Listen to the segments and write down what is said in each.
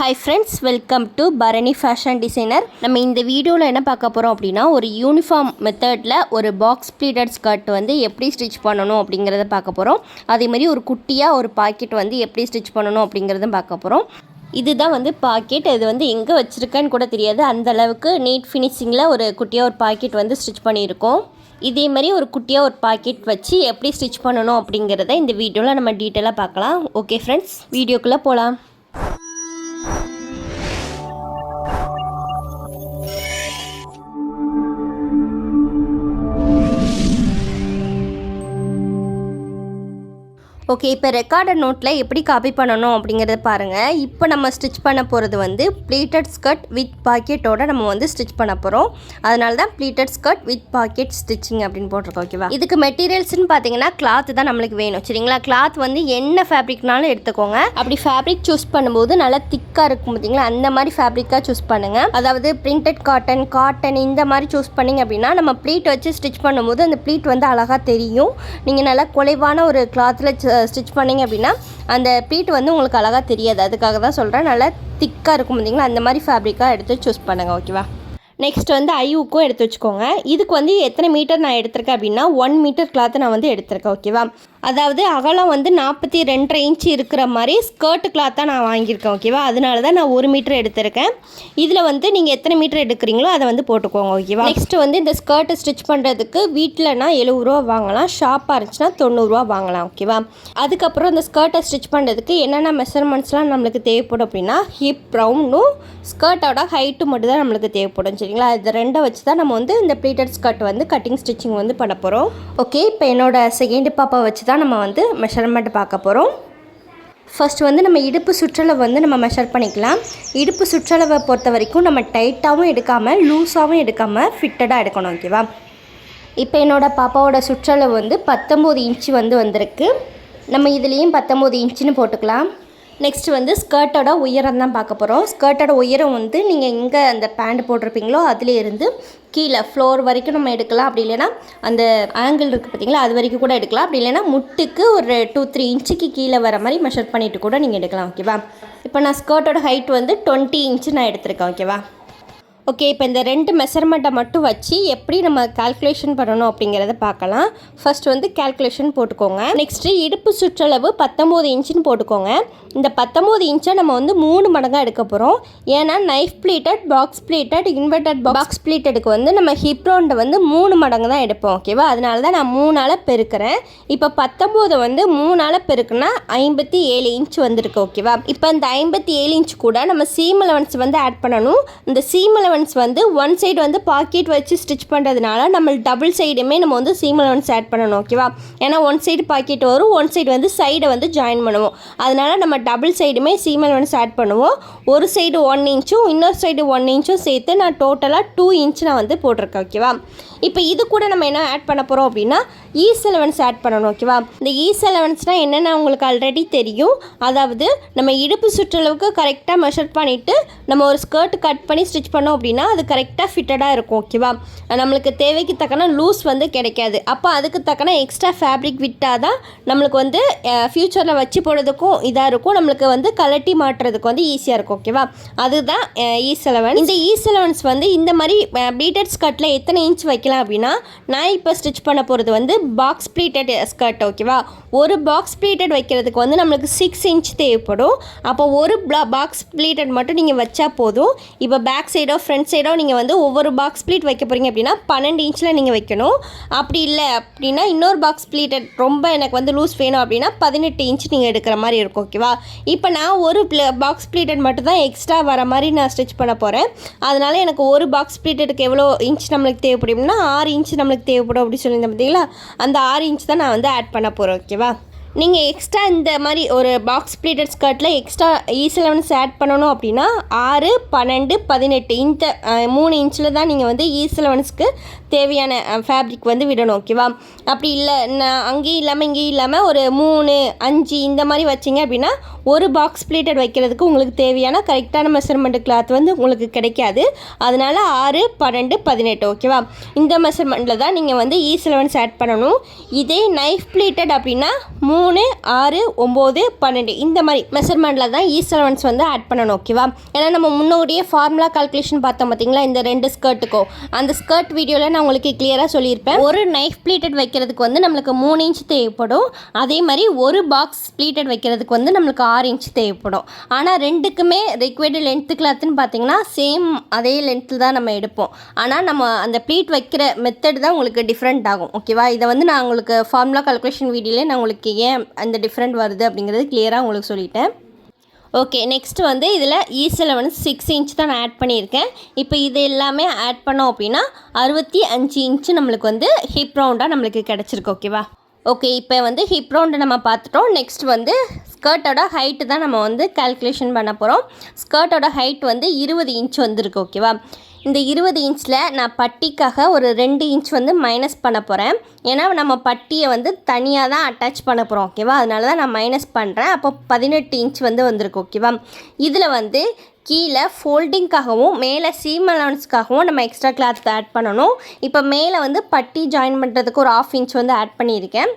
Hi friends, welcome to Bharani fashion designer. நம்ம இந்த வீடியோவில் என்ன பார்க்க போகிறோம் அப்படின்னா, ஒரு யூனிஃபார்ம் மெத்தடில் ஒரு பாக்ஸ் ப்ளீட்டட் ஸ்கர்ட் வந்து எப்படி ஸ்டிச் பண்ணணும் அப்படிங்கிறத பார்க்க போகிறோம். அதேமாதிரி ஒரு குட்டியாக ஒரு பாக்கெட் வந்து எப்படி ஸ்டிச் பண்ணணும் அப்படிங்கிறதும் பார்க்க போகிறோம். இதுதான் வந்து பாக்கெட். இது வந்து எங்கே வச்சுருக்கேன்னு கூட தெரியாது, அந்தளவுக்கு நீட் ஃபினிஷிங்கில் ஒரு குட்டியாக ஒரு பாக்கெட் வந்து ஸ்டிச் பண்ணியிருக்கோம். இதே மாதிரி ஒரு குட்டியாக ஒரு பாக்கெட் வச்சு எப்படி ஸ்டிச் பண்ணணும் அப்படிங்கிறத இந்த வீடியோவில் நம்ம டீட்டெயிலாக பார்க்கலாம். ஓகே ஃப்ரெண்ட்ஸ், வீடியோக்குள்ளே போகலாம். ஓகே, இப்போ ரெக்கார்டட் நோட்டில் எப்படி காப்பி பண்ணணும் அப்படிங்கிறத பாருங்கள். இப்போ நம்ம ஸ்டிச் பண்ண போகிறது வந்து ப்ளீட்டட் ஸ்கர்ட் வித் பாக்கெட்டோட நம்ம வந்து ஸ்டிச் பண்ண போகிறோம். அதனால தான் pleated skirt with packet stitching அப்படின்னு போட்டிருக்கோம். ஓகேவா? இதுக்கு மெட்டீரியல்ஸ்னு பார்த்தீங்கன்னா கிளாத் தான் நம்மளுக்கு வேணும். சரிங்களா? கிளாத் வந்து என்ன ஃபேப்ரிக்னாலும் எடுத்துக்கோங்க. அப்படி ஃபேப்ரிக் சூஸ் பண்ணும்போது நல்லா திக்காக இருக்கும் பார்த்தீங்களா, அந்த மாதிரி ஃபேப்ரிக்காக சூஸ் பண்ணுங்கள். அதாவது பிரிண்டட் காட்டன் இந்த மாதிரி சூஸ் பண்ணிங்க அப்படின்னா நம்ம ப்ளீட் வச்சு ஸ்டிச் பண்ணும்போது அந்த ப்ளீட் வந்து அழகாக தெரியும். நீங்கள் நல்லா குறைவான ஒரு கிளாத்தில் ஸ்டிச் பண்ணிங்க அப்படின்னா அந்த ப்ளீட் வந்து உங்களுக்கு அழகாக தெரியாது. அதுக்காக தான் சொல்கிறேன். நல்லா திக்காக இருக்கும் பார்த்தீங்களா, அந்த மாதிரி ஃபேப்ரிக்காக எடுத்து சூஸ் பண்ணுங்கள். ஓகேவா? நெக்ஸ்ட் வந்து ஐவுக்கும் எடுத்து வச்சுக்கோங்க. இதுக்கு வந்து எத்தனை மீட்டர் நான் எடுத்திருக்கேன் அப்படின்னா 1 மீட்டர் கிளாத்தை நான் வந்து எடுத்திருக்கேன். ஓகேவா? அதாவது அகலம் வந்து 42.5 இன்ச்சு இருக்கிற மாதிரி ஸ்கர்ட் கிளாத்தாக நான் வாங்கியிருக்கேன். ஓகேவா? அதனால தான் நான் 1 மீட்டர் எடுத்திருக்கேன். இதில் வந்து நீங்கள் எத்தனை மீட்டர் எடுக்கிறீங்களோ அதை வந்து போட்டுக்கோங்க. ஓகேவா? நெக்ஸ்ட் வந்து இந்த ஸ்கர்ட்டை ஸ்டிச் பண்ணுறதுக்கு வீட்டில்னா 70 ரூபா வாங்கலாம், ஷாப்பாக இருந்துச்சுன்னா 90 ரூபா வாங்கலாம். ஓகேவா? அதுக்கப்புறம் இந்த ஸ்கர்ட்டை ஸ்டிச் பண்ணுறதுக்கு என்னென்ன மெஷர்மெண்ட்ஸ்லாம் நம்மளுக்கு தேவைப்படும் அப்படின்னா ஹிப் ரவுண்டும் ஸ்கர்ட்டோட ஹைட்டு மட்டும் தான் நம்மளுக்கு தேவைப்படும். சரிங்களா? இது ரெண்டை வச்சு தான் நம்ம வந்து இந்த ப்ளீட்டட் ஸ்கர்ட் வந்து கட்டிங் ஸ்டிச்சிங் வந்து பண்ண போகிறோம். ஓகே, இப்போ என்னோட செகண்ட் பாப்பா வச்சு தான் நம்ம வந்து மெஷர்மெண்ட் பார்க்க போகிறோம். ஃபர்ஸ்ட் வந்து நம்ம இடுப்பு சுற்றளவு வந்து நம்ம மெஷர் பண்ணிக்கலாம். இடுப்பு சுற்றளவை பொறுத்த வரைக்கும் நம்ம டைட்டாகவும் எடுக்காமல் லூஸாகவும் எடுக்காமல் ஃபிட்டடாக எடுக்கணும். ஓகேவா? இப்போ என்னோடய பாப்பாவோட சுற்றளவு வந்து 19 இன்ச்சு வந்து வந்திருக்கு. நம்ம இதுலேயும் 19 இன்ச்சுன்னு போட்டுக்கலாம். நெக்ஸ்ட் வந்து ஸ்கர்ட்டோட உயரம் தான் பார்க்க போகிறோம். ஸ்கர்ட்டோட உயரம் வந்து நீங்கள் எங்கே அந்த பேண்ட் போட்டிருப்பீங்களோ அதில் இருந்து கீழே ஃப்ளோர் வரைக்கும் நம்ம எடுக்கலாம். அப்படி இல்லைன்னா அந்த ஆங்கிள் இருக்குது பார்த்தீங்களா, அது வரைக்கும் கூட எடுக்கலாம். அப்படி இல்லைன்னா முட்டுக்கு ஒரு 2-3 இன்ச்சுக்கு கீழே வர மாதிரி மெஷர் பண்ணிவிட்டு கூட நீங்கள் எடுக்கலாம். ஓகேவா? இப்போ நான் ஸ்கர்ட்டோட ஹைட் வந்து 20 இன்ச்சு நான் எடுத்திருக்கேன். ஓகேவா? ஓகே, இப்போ இந்த 2 மெஷர்மெண்ட்டை மட்டும் வச்சு எப்படி நம்ம கால்குலேஷன் பண்ணணும் அப்படிங்கிறத பார்க்கலாம். ஃபர்ஸ்ட் வந்து கால்குலேஷன் போட்டுக்கோங்க. நெக்ஸ்ட்டு இடுப்பு சுற்றளவு 19 இன்ச்சுன்னு போட்டுக்கோங்க. இந்த 19 இன்ச்சை நம்ம வந்து 3 மடங்காக எடுக்க போகிறோம். ஏன்னா knife pleated, box pleated, inverted box ப்ளீட்டடுக்கு வந்து நம்ம ஹிப் ரவுண்டை வந்து 3 மடங்கு தான் எடுப்போம். ஓகேவா? அதனால தான் நான் 3ஆல் பெருக்கிறேன். இப்போ 19 வந்து 3ஆல் பெருக்குன்னா 57 இன்ச் வந்துருக்கு. ஓகேவா? இப்போ இந்த 57 இன்ச் கூட நம்ம சீம் அலவன்ஸ் வந்து ஆட் பண்ணணும். இந்த சீம் அலவன்ஸ் வந்து ஒன் சைடு வந்து பாக்கெட் வச்சு ஸ்டிச் பண்ணுறதுனால நம்ம டபுள் சைடுமே நம்ம வந்து சீம் அலவன்ஸ் ஆட் பண்ணணும். ஓகேவா? ஏன்னா ஒன் சைடு பாக்கெட் வரும், ஒன் சைடு வந்து சைடை வந்து ஜாயின் பண்ணுவோம். அதனால நம்ம டபுள் சைடுமே சீம் அலவன்ஸ் ஆட் பண்ணுவோம். ஒரு சைடு 1 இன்ச்சும் இன்னொரு சைடு 1 இன்ச்சும் சேர்த்து நான் டோட்டலாக 2 இன்ச் நான் வந்து போட்டிருக்கேன். ஓகேவா? இப்போ இது கூட நம்ம என்ன ஆட் பண்ண போகிறோம் அப்படின்னா ஈஸ் அலவன்ஸ் ஆட் பண்ணணும். ஓகேவா? இந்த ஈஸ் அலவன்ஸ்னால் என்னென்ன உங்களுக்கு ஆல்ரெடி தெரியும். அதாவது நம்ம இடுப்பு சுற்றளவுக்கு கரெக்டாக மெஷர் பண்ணிவிட்டு நம்ம ஒரு ஸ்கர்ட் கட் பண்ணி ஸ்டிச் பண்ணோம் அப்படின்னா அது கரெக்டாக ஃபிட்டடாக இருக்கும். ஓகேவா? நம்மளுக்கு தேவைக்கு தக்கன லூஸ் வந்து கிடைக்காது. அப்போ அதுக்கு தக்கன எக்ஸ்ட்ரா ஃபேப்ரிக் விட்டால் தான் நம்மளுக்கு வந்து ஃப்யூச்சரில் வச்சு போடுறதுக்கும் இதாக இருக்கும், நம்மளுக்கு வந்து கலட்டி மாட்டுறதுக்கு வந்து ஈஸியாக இருக்கும். ஓகேவா? அதுதான் ஈஸ் அலவன்ஸ். இந்த ஈஸ் அலவன்ஸ் வந்து இந்த மாதிரி ப்ளீட்டட் ஸ்கர்ட்டில் எத்தனை இன்ச் வைக்கலாம் அப்படின்னா நான் இப்போ ஸ்டிச் பண்ண போகிறது வந்து பாக்ஸ் ப்ளீட்டட் ஸ்கர்ட். ஓகேவா? ஒரு பாக்ஸ் ப்ளீட்டட் வைக்கிறதுக்கு வந்து நம்மளுக்கு 6 இன்ச் தேவைப்படும். அப்போ ஒரு பாக்ஸ் ப்ளீட்டட் மட்டும் நீங்கள் வச்சா போதும். இப்போ பேக் சைடோ ஃப்ரண்ட் சைடோ நீங்கள் வந்து ஒவ்வொரு பாக்ஸ் ப்ளீட் வைக்க போகிறீங்க அப்படின்னா 12 இன்ச்சில் நீங்கள் வைக்கணும். அப்படி இல்லை அப்படின்னா இன்னொரு பாக்ஸ் ப்ளீட்டட் ரொம்ப எனக்கு வந்து லூஸ் வேணும் அப்படின்னா 18 இன்ச் நீங்கள் எடுக்கிற மாதிரி இருக்கும். ஓகேவா? இப்போ நான் ஒரு பாக்ஸ் ப்ளீட்டட் மட்டும் தான் எக்ஸ்ட்ரா வர மாதிரி நான் ஸ்டிச் பண்ண போகிறேன். அதனால் எனக்கு ஒரு பாக்ஸ் ப்ளீட்டடுக்கு எவ்வளோ இன்ச் நம்மளுக்கு தேவைப்படும்னா 6 இன்ச் நம்மளுக்கு தேவைப்படும் அப்படி சொல்லியிருந்தேன் பார்த்தீங்களா, அந்த 6 இன்ச் தான் நான் வந்து ஆட் பண்ண போகிறேன். ஓகேவா? நீங்கள் எக்ஸ்ட்ரா இந்த மாதிரி ஒரு பாக்ஸ் ப்ளீட்டட் ஸ்கர்ட்டில் எக்ஸ்ட்ரா ஈஸ் அலவன்ஸ் ஆட் பண்ணணும் அப்படின்னா 6, 12, 18 இந்த 3 இன்ச்சில் தான் நீங்கள் வந்து ஈஸ் அலவன்ஸ்க்கு தேவையான ஃபேப்ரிக் வந்து விடணும். ஓகேவா? அப்படி இல்லை நான் அங்கேயும் இல்லாமல் இங்கேயும் இல்லாமல் ஒரு 3 5 இந்த மாதிரி வச்சிங்க அப்படின்னா ஒரு பாக்ஸ் ப்ளீட்டட் வைக்கிறதுக்கு உங்களுக்கு தேவையான கரெக்டான மெஷர்மெண்ட் கிளாத் வந்து உங்களுக்கு கிடைக்காது. அதனால் 6 12 18 ஓகேவா? இந்த மெஷர்மெண்ட்டில் தான் நீங்கள் வந்து E11 ஆட் பண்ணணும். இதே நைஃப் ப்ளீட்டட் அப்படின்னா 3 6 9 12 இந்த மாதிரி மெஷர்மெண்ட்டில் தான் E11 வந்து ஆட் பண்ணணும். ஓகேவா? ஏன்னா நம்ம முன்னோடியே ஃபார்முலா கால்குலேஷன் பார்த்தோம் பார்த்தீங்களா இந்த 2 ஸ்கர்ட்டுக்கும். அந்த ஸ்கர்ட் வீடியோவில் நான் உங்களுக்கு கிளியராக சொல்லியிருப்பேன். ஒரு நைஃப் ப்ளீட்டட் வைக்கிறதுக்கு வந்து நம்மளுக்கு 3 இன்ச் தேவைப்படும். அதே மாதிரி ஒரு பாக்ஸ் ப்ளீட்டட் வைக்கிறதுக்கு வந்து நம்மளுக்கு 6 இன்ச் தேவைப்படும். ஆனால் ரெண்டுக்குமே ரிக்வயர்டு லென்த்து கிளாத்துன்னு பார்த்தீங்கன்னா சேம் அதே லென்த்தில் தான் நம்ம எடுப்போம். ஆனால் நம்ம அந்த ப்ளீட் வைக்கிற மெத்தட் தான் உங்களுக்கு டிஃப்ரெண்ட் ஆகும். ஓகேவா? இதை வந்து நான் உங்களுக்கு ஃபார்முலா கால்குலேஷன் வீடியோவில் நான் உங்களுக்கு ஏன் அந்த டிஃப்ரெண்ட் வருது அப்படிங்கிறது கிளியராக உங்களுக்கு சொல்லிட்டேன். ஓகே, நெக்ஸ்ட் வந்து இதில் E11 6 இன்ச் தான் நான் ஆட் பண்ணியிருக்கேன். இப்போ இது எல்லாமே ஆட் பண்ணோம் அப்படின்னா 65 இன்ச்சு நம்மளுக்கு வந்து ஹிப் ரவுண்டாக நம்மளுக்கு கிடச்சிருக்கு. ஓகேவா? ஓகே, இப்போ வந்து ஹிப் ரவுண்டை நம்ம பார்த்துட்டோம். நெக்ஸ்ட் வந்து ஸ்கர்ட்டோட ஹைட்டு தான் நம்ம வந்து கால்குலேஷன் பண்ண போகிறோம். ஸ்கர்ட்டோட ஹைட் வந்து 20 இன்ச் வந்துருக்கு. ஓகேவா? இந்த 20 இன்ச்சில் நான் பட்டிக்காக ஒரு 2 இன்ச் வந்து மைனஸ் பண்ண போகிறேன். ஏன்னா நம்ம பட்டியை வந்து தனியாக தான் அட்டாச் பண்ண போகிறோம். ஓகேவா? அதனால தான் நான் மைனஸ் பண்ணுறேன். அப்போ 18 இன்ச் வந்து வந்திருக்கு. ஓகேவா? இதில் வந்து கீழே ஃபோல்டிங்காகவும் மேலே சீம் அலவன்ஸ்க்காகவும் நம்ம எக்ஸ்ட்ரா கிளாத் ஆட் பண்ணணும். இப்போ மேலே வந்து பட்டி ஜாயின் பண்ணுறதுக்கு ஒரு 1/2 இன்ச் வந்து ஆட் பண்ணியிருக்கேன்.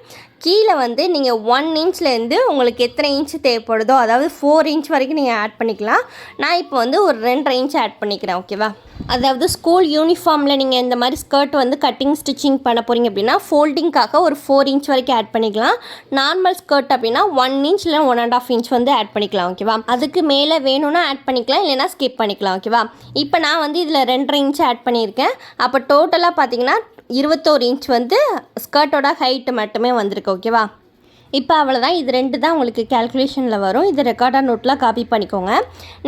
கீழே வந்து நீங்கள் 1 இன்ச்லேருந்து உங்களுக்கு எத்தனை இன்ச் தேவைப்படுதோ அதாவது 4 இன்ச் வரைக்கும் நீங்கள் ஆட் பண்ணிக்கலாம். நான் இப்போ வந்து ஒரு 2.5 இன்ச் ஆட் பண்ணிக்கிறேன். ஓகேவா? அதாவது ஸ்கூல் யூனிஃபார்மில் நீங்கள் இந்த மாதிரி ஸ்கர்ட் வந்து கட்டிங் ஸ்டிச்சிங் பண்ண போகிறீங்க அப்படின்னா ஃபோல்டிங்காக ஒரு 4 இன்ச் வரைக்கும் ஆட் பண்ணிக்கலாம். நார்மல் ஸ்கர்ட் அப்படின்னா 1 இன்ச் இல்லை 1.5 இன்ச் வந்து ஆட் பண்ணிக்கலாம். ஓகேவா? அதுக்கு மேலே வேணும்னா ஆட் பண்ணிக்கலாம், இல்லைனா ஸ்கிப் பண்ணிக்கலாம். ஓகேவா? இப்போ நான் வந்து இதில் 2.5 இன்ச் ஆட் பண்ணியிருக்கேன். அப்போ டோட்டலாக பார்த்தீங்கன்னா 21 இன்ச் வந்து ஸ்கர்ட்டோட ஹைட்டு மட்டுமே வந்திருக்கு. ஓகேவா? இப்போ அவ்வளோதான். இது 2 தான் உங்களுக்கு கேல்குலேஷனில் வரும். இது ரெக்கார்டாக நோட்டில் காப்பி பண்ணிக்கோங்க.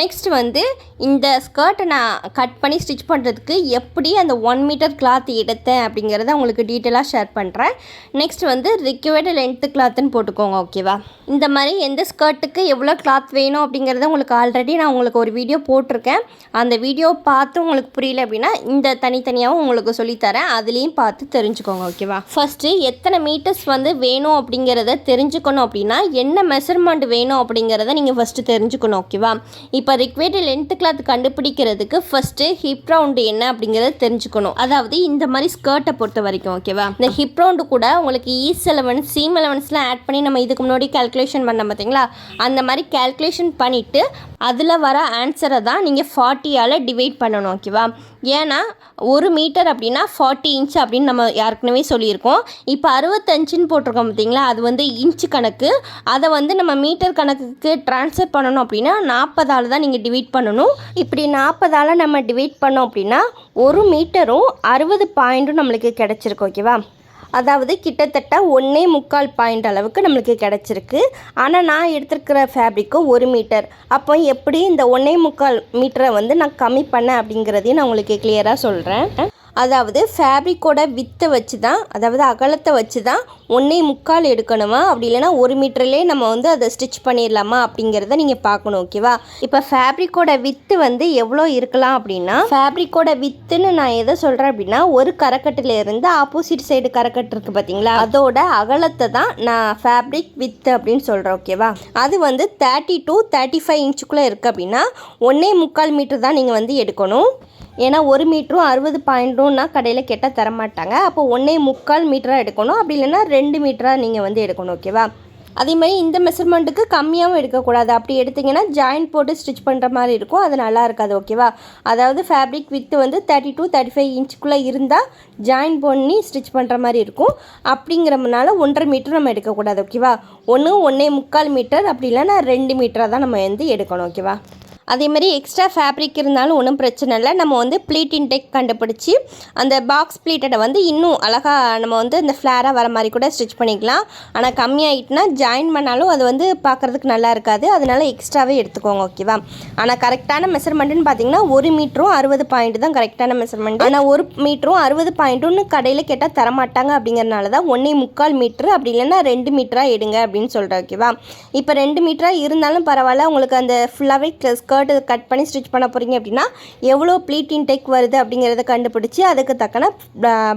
நெக்ஸ்ட் வந்து இந்த ஸ்கர்ட்டை நான் கட் பண்ணி ஸ்டிச் பண்ணுறதுக்கு எப்படி அந்த 1 மீட்டர் கிளாத் எடுத்தேன் அப்படிங்கிறத உங்களுக்கு டீட்டெயிலாக ஷேர் பண்ணுறேன். நெக்ஸ்ட் வந்து ரிக்வயர்டு லென்த்து கிளாத்துன்னு போட்டுக்கோங்க. ஓகேவா? இந்த மாதிரி எந்த ஸ்கர்ட்டுக்கு எவ்வளோ கிளாத் வேணும் அப்படிங்கிறத உங்களுக்கு ஆல்ரெடி நான் உங்களுக்கு ஒரு வீடியோ போட்டிருக்கேன். அந்த வீடியோ பார்த்து உங்களுக்கு புரியல அப்படின்னா இந்த தனித்தனியாகவும் உங்களுக்கு சொல்லித்தரேன், அதுலேயும் பார்த்து தெரிஞ்சுக்கோங்க. ஓகேவா? ஃபஸ்ட்டு எத்தனை மீட்டர்ஸ் வந்து வேணும் அப்படிங்கிறத தெரிஞ்சுக்கணும். அப்படின்னா என்ன மெஷர்மெண்ட் வேணும் அப்படிங்கிறத நீங்கள் ஃபஸ்ட்டு தெரிஞ்சுக்கணும். ஓகேவா? இப்போ ரிக்வயர்டு லென்த்து கிளாத் கண்டுபிடிக்கிறதுக்கு ஃபஸ்ட்டு ஹிப் ரவுண்டு என்ன அப்படிங்கிறத தெரிஞ்சுக்கணும். அதாவது இந்த மாதிரி ஸ்கர்ட்டை பொறுத்த வரைக்கும். ஓகேவா? இந்த ஹிப் ரவுண்டு கூட உங்களுக்கு E11 சீம் அலவன்ஸ்லாம் ஆட் பண்ணி நம்ம இதுக்கு முன்னாடி கால்குலேஷன் பண்ண பார்த்தீங்களா, அந்த மாதிரி கால்குலேஷன் பண்ணிவிட்டு அதில் வர ஆன்சரை தான் நீங்கள் 40ஆல் டிவைட் பண்ணணும். ஓகேவா? ஏன்னா 1 மீட்டர் அப்படின்னா 40 இன்ச் அப்படின்னு நம்ம ஏற்கனவே சொல்லியிருக்கோம். இப்போ 65ன்னு போட்டிருக்கோம் பார்த்தீங்களா, அது வந்து இன்ச்சு கணக்கு. அதை வந்து நம்ம மீட்டர் கணக்குக்கு ட்ரான்ஸ்ஃபர் பண்ணணும் அப்படின்னா 40ஆல் தான் நீங்கள் டிவைட் பண்ணணும். இப்படி 40ஆல் நம்ம டிவைட் பண்ணோம் அப்படின்னா 1 மீட்டரும் 60 பாயிண்ட்டும் நம்மளுக்கு கிடச்சிருக்கு. ஓகேவா? அதாவது கிட்டத்தட்ட 1.25 பாயிண்ட் அளவுக்கு நம்மளுக்கு கிடச்சிருக்கு. ஆனால் நான் எடுத்துருக்கிற ஃபேப்ரிக்கு 1 மீட்டர். அப்போ எப்படி இந்த 1.25 மீட்டரை வந்து நான் கம்மி பண்ணேன் அப்படிங்கிறதையும் நான் உங்களுக்கு கிளியராக சொல்கிறேன். அதாவது ஃபேப்ரிக்கோட வித்தை வச்சு தான், அதாவது அகலத்தை வச்சு தான் 1.25 எடுக்கணுமா, அப்படி இல்லைனா 1 மீட்டர்லேயே நம்ம வந்து அதை ஸ்டிச் பண்ணிடலாமா அப்படிங்கிறத நீங்கள் பார்க்கணும். ஓகேவா? இப்போ ஃபேப்ரிக்கோட வித்து வந்து எவ்வளோ இருக்கலாம் அப்படின்னா, ஃபேப்ரிக்கோட வித்துன்னு நான் எதை சொல்கிறேன் அப்படின்னா, ஒரு கரக்கட்டிலேருந்து ஆப்போசிட் சைடு கரக்கட்டு இருக்குது பார்த்தீங்களா, அதோட அகலத்தை தான் நான் ஃபேப்ரிக் வித்து அப்படின்னு சொல்கிறேன். ஓகேவா? அது வந்து 30 to 35 இன்ச்சுக்குள்ளே இருக்குது அப்படின்னா 1.25 மீட்டர் தான் நீங்கள் வந்து எடுக்கணும். ஏன்னா 1 மீட்டரும் 60 பாயிண்ட்டும்னா கடையில் கேட்டால் தரமாட்டாங்க. அப்போ 1.25 மீட்டராக எடுக்கணும், அப்படி இல்லைன்னா 2 மீட்டராக நீங்கள் வந்து எடுக்கணும். ஓகேவா? அதே மாதிரி இந்த மெஷர்மெண்ட்டுக்கு கம்மியாகவும் எடுக்கக்கூடாது. அப்படி எடுத்திங்கன்னா ஜாயின் போட்டு ஸ்டிச் பண்ணுற மாதிரி இருக்கும், அது நல்லா இருக்காது. ஓகேவா? அதாவது ஃபேப்ரிக் வித்து வந்து 30 to 35 இன்ச்சுக்குள்ளே இருந்தால் ஜாயின் பண்ணி ஸ்டிச் பண்ணுற மாதிரி இருக்கும். அப்படிங்கிறதுனால 1.5 மீட்டர் நம்ம எடுக்கக்கூடாது. ஓகேவா? 1.25 மீட்டர் அப்படி இல்லைன்னா 2 மீட்டராக தான் நம்ம வந்து எடுக்கணும். ஓகேவா? அதேமாதிரி எக்ஸ்ட்ரா ஃபேப்ரிக் இருந்தாலும் ஒன்றும் பிரச்சனை இல்லை. நம்ம வந்து ப்ளீட் இன்டெக் கண்டுபிடிச்சி அந்த பாக்ஸ் ப்ளீட்டை வந்து இன்னும் அழகாக நம்ம வந்து இந்த ஃப்ளாராக வர மாதிரி கூட ஸ்டிச் பண்ணிக்கலாம். ஆனால் கம்மியாகிட்டுனா ஜாயின் பண்ணாலும் அது வந்து பார்க்குறதுக்கு நல்லா இருக்காது, அதனால் எக்ஸ்ட்ராவே எடுத்துக்கோங்க. ஓகேவா? ஆனால் கரெக்டான மெஷர்மெண்ட்டுன்னு பார்த்தீங்கன்னா 1 மீட்டரும் 60 பாயிண்ட் தான் கரெக்டான மெஷர்மெண்ட். ஆனால் 1 மீட்டரும் 60 பாயிண்ட்டுன்னு கடையில் கேட்டால் தரமாட்டாங்க. அப்படிங்கிறனால தான் 1.25 மீட்ரு அப்படி இல்லைன்னா 2 மீட்டராக எடுங்க அப்படின்னு சொல்கிறேன். ஓகேவா? இப்போ 2 மீட்டராக இருந்தாலும் பரவாயில்ல, உங்களுக்கு அந்த ஃபுல்லாகவே ஸ்கர்ட் கட் பண்ணி ஸ்டிச் பண்ண போகிறீங்க அப்படின்னா எவ்வளோ ப்ளீட் இன்டேக் வருது அப்படிங்கிறத கண்டுபிடிச்சி அதுக்கு தக்கன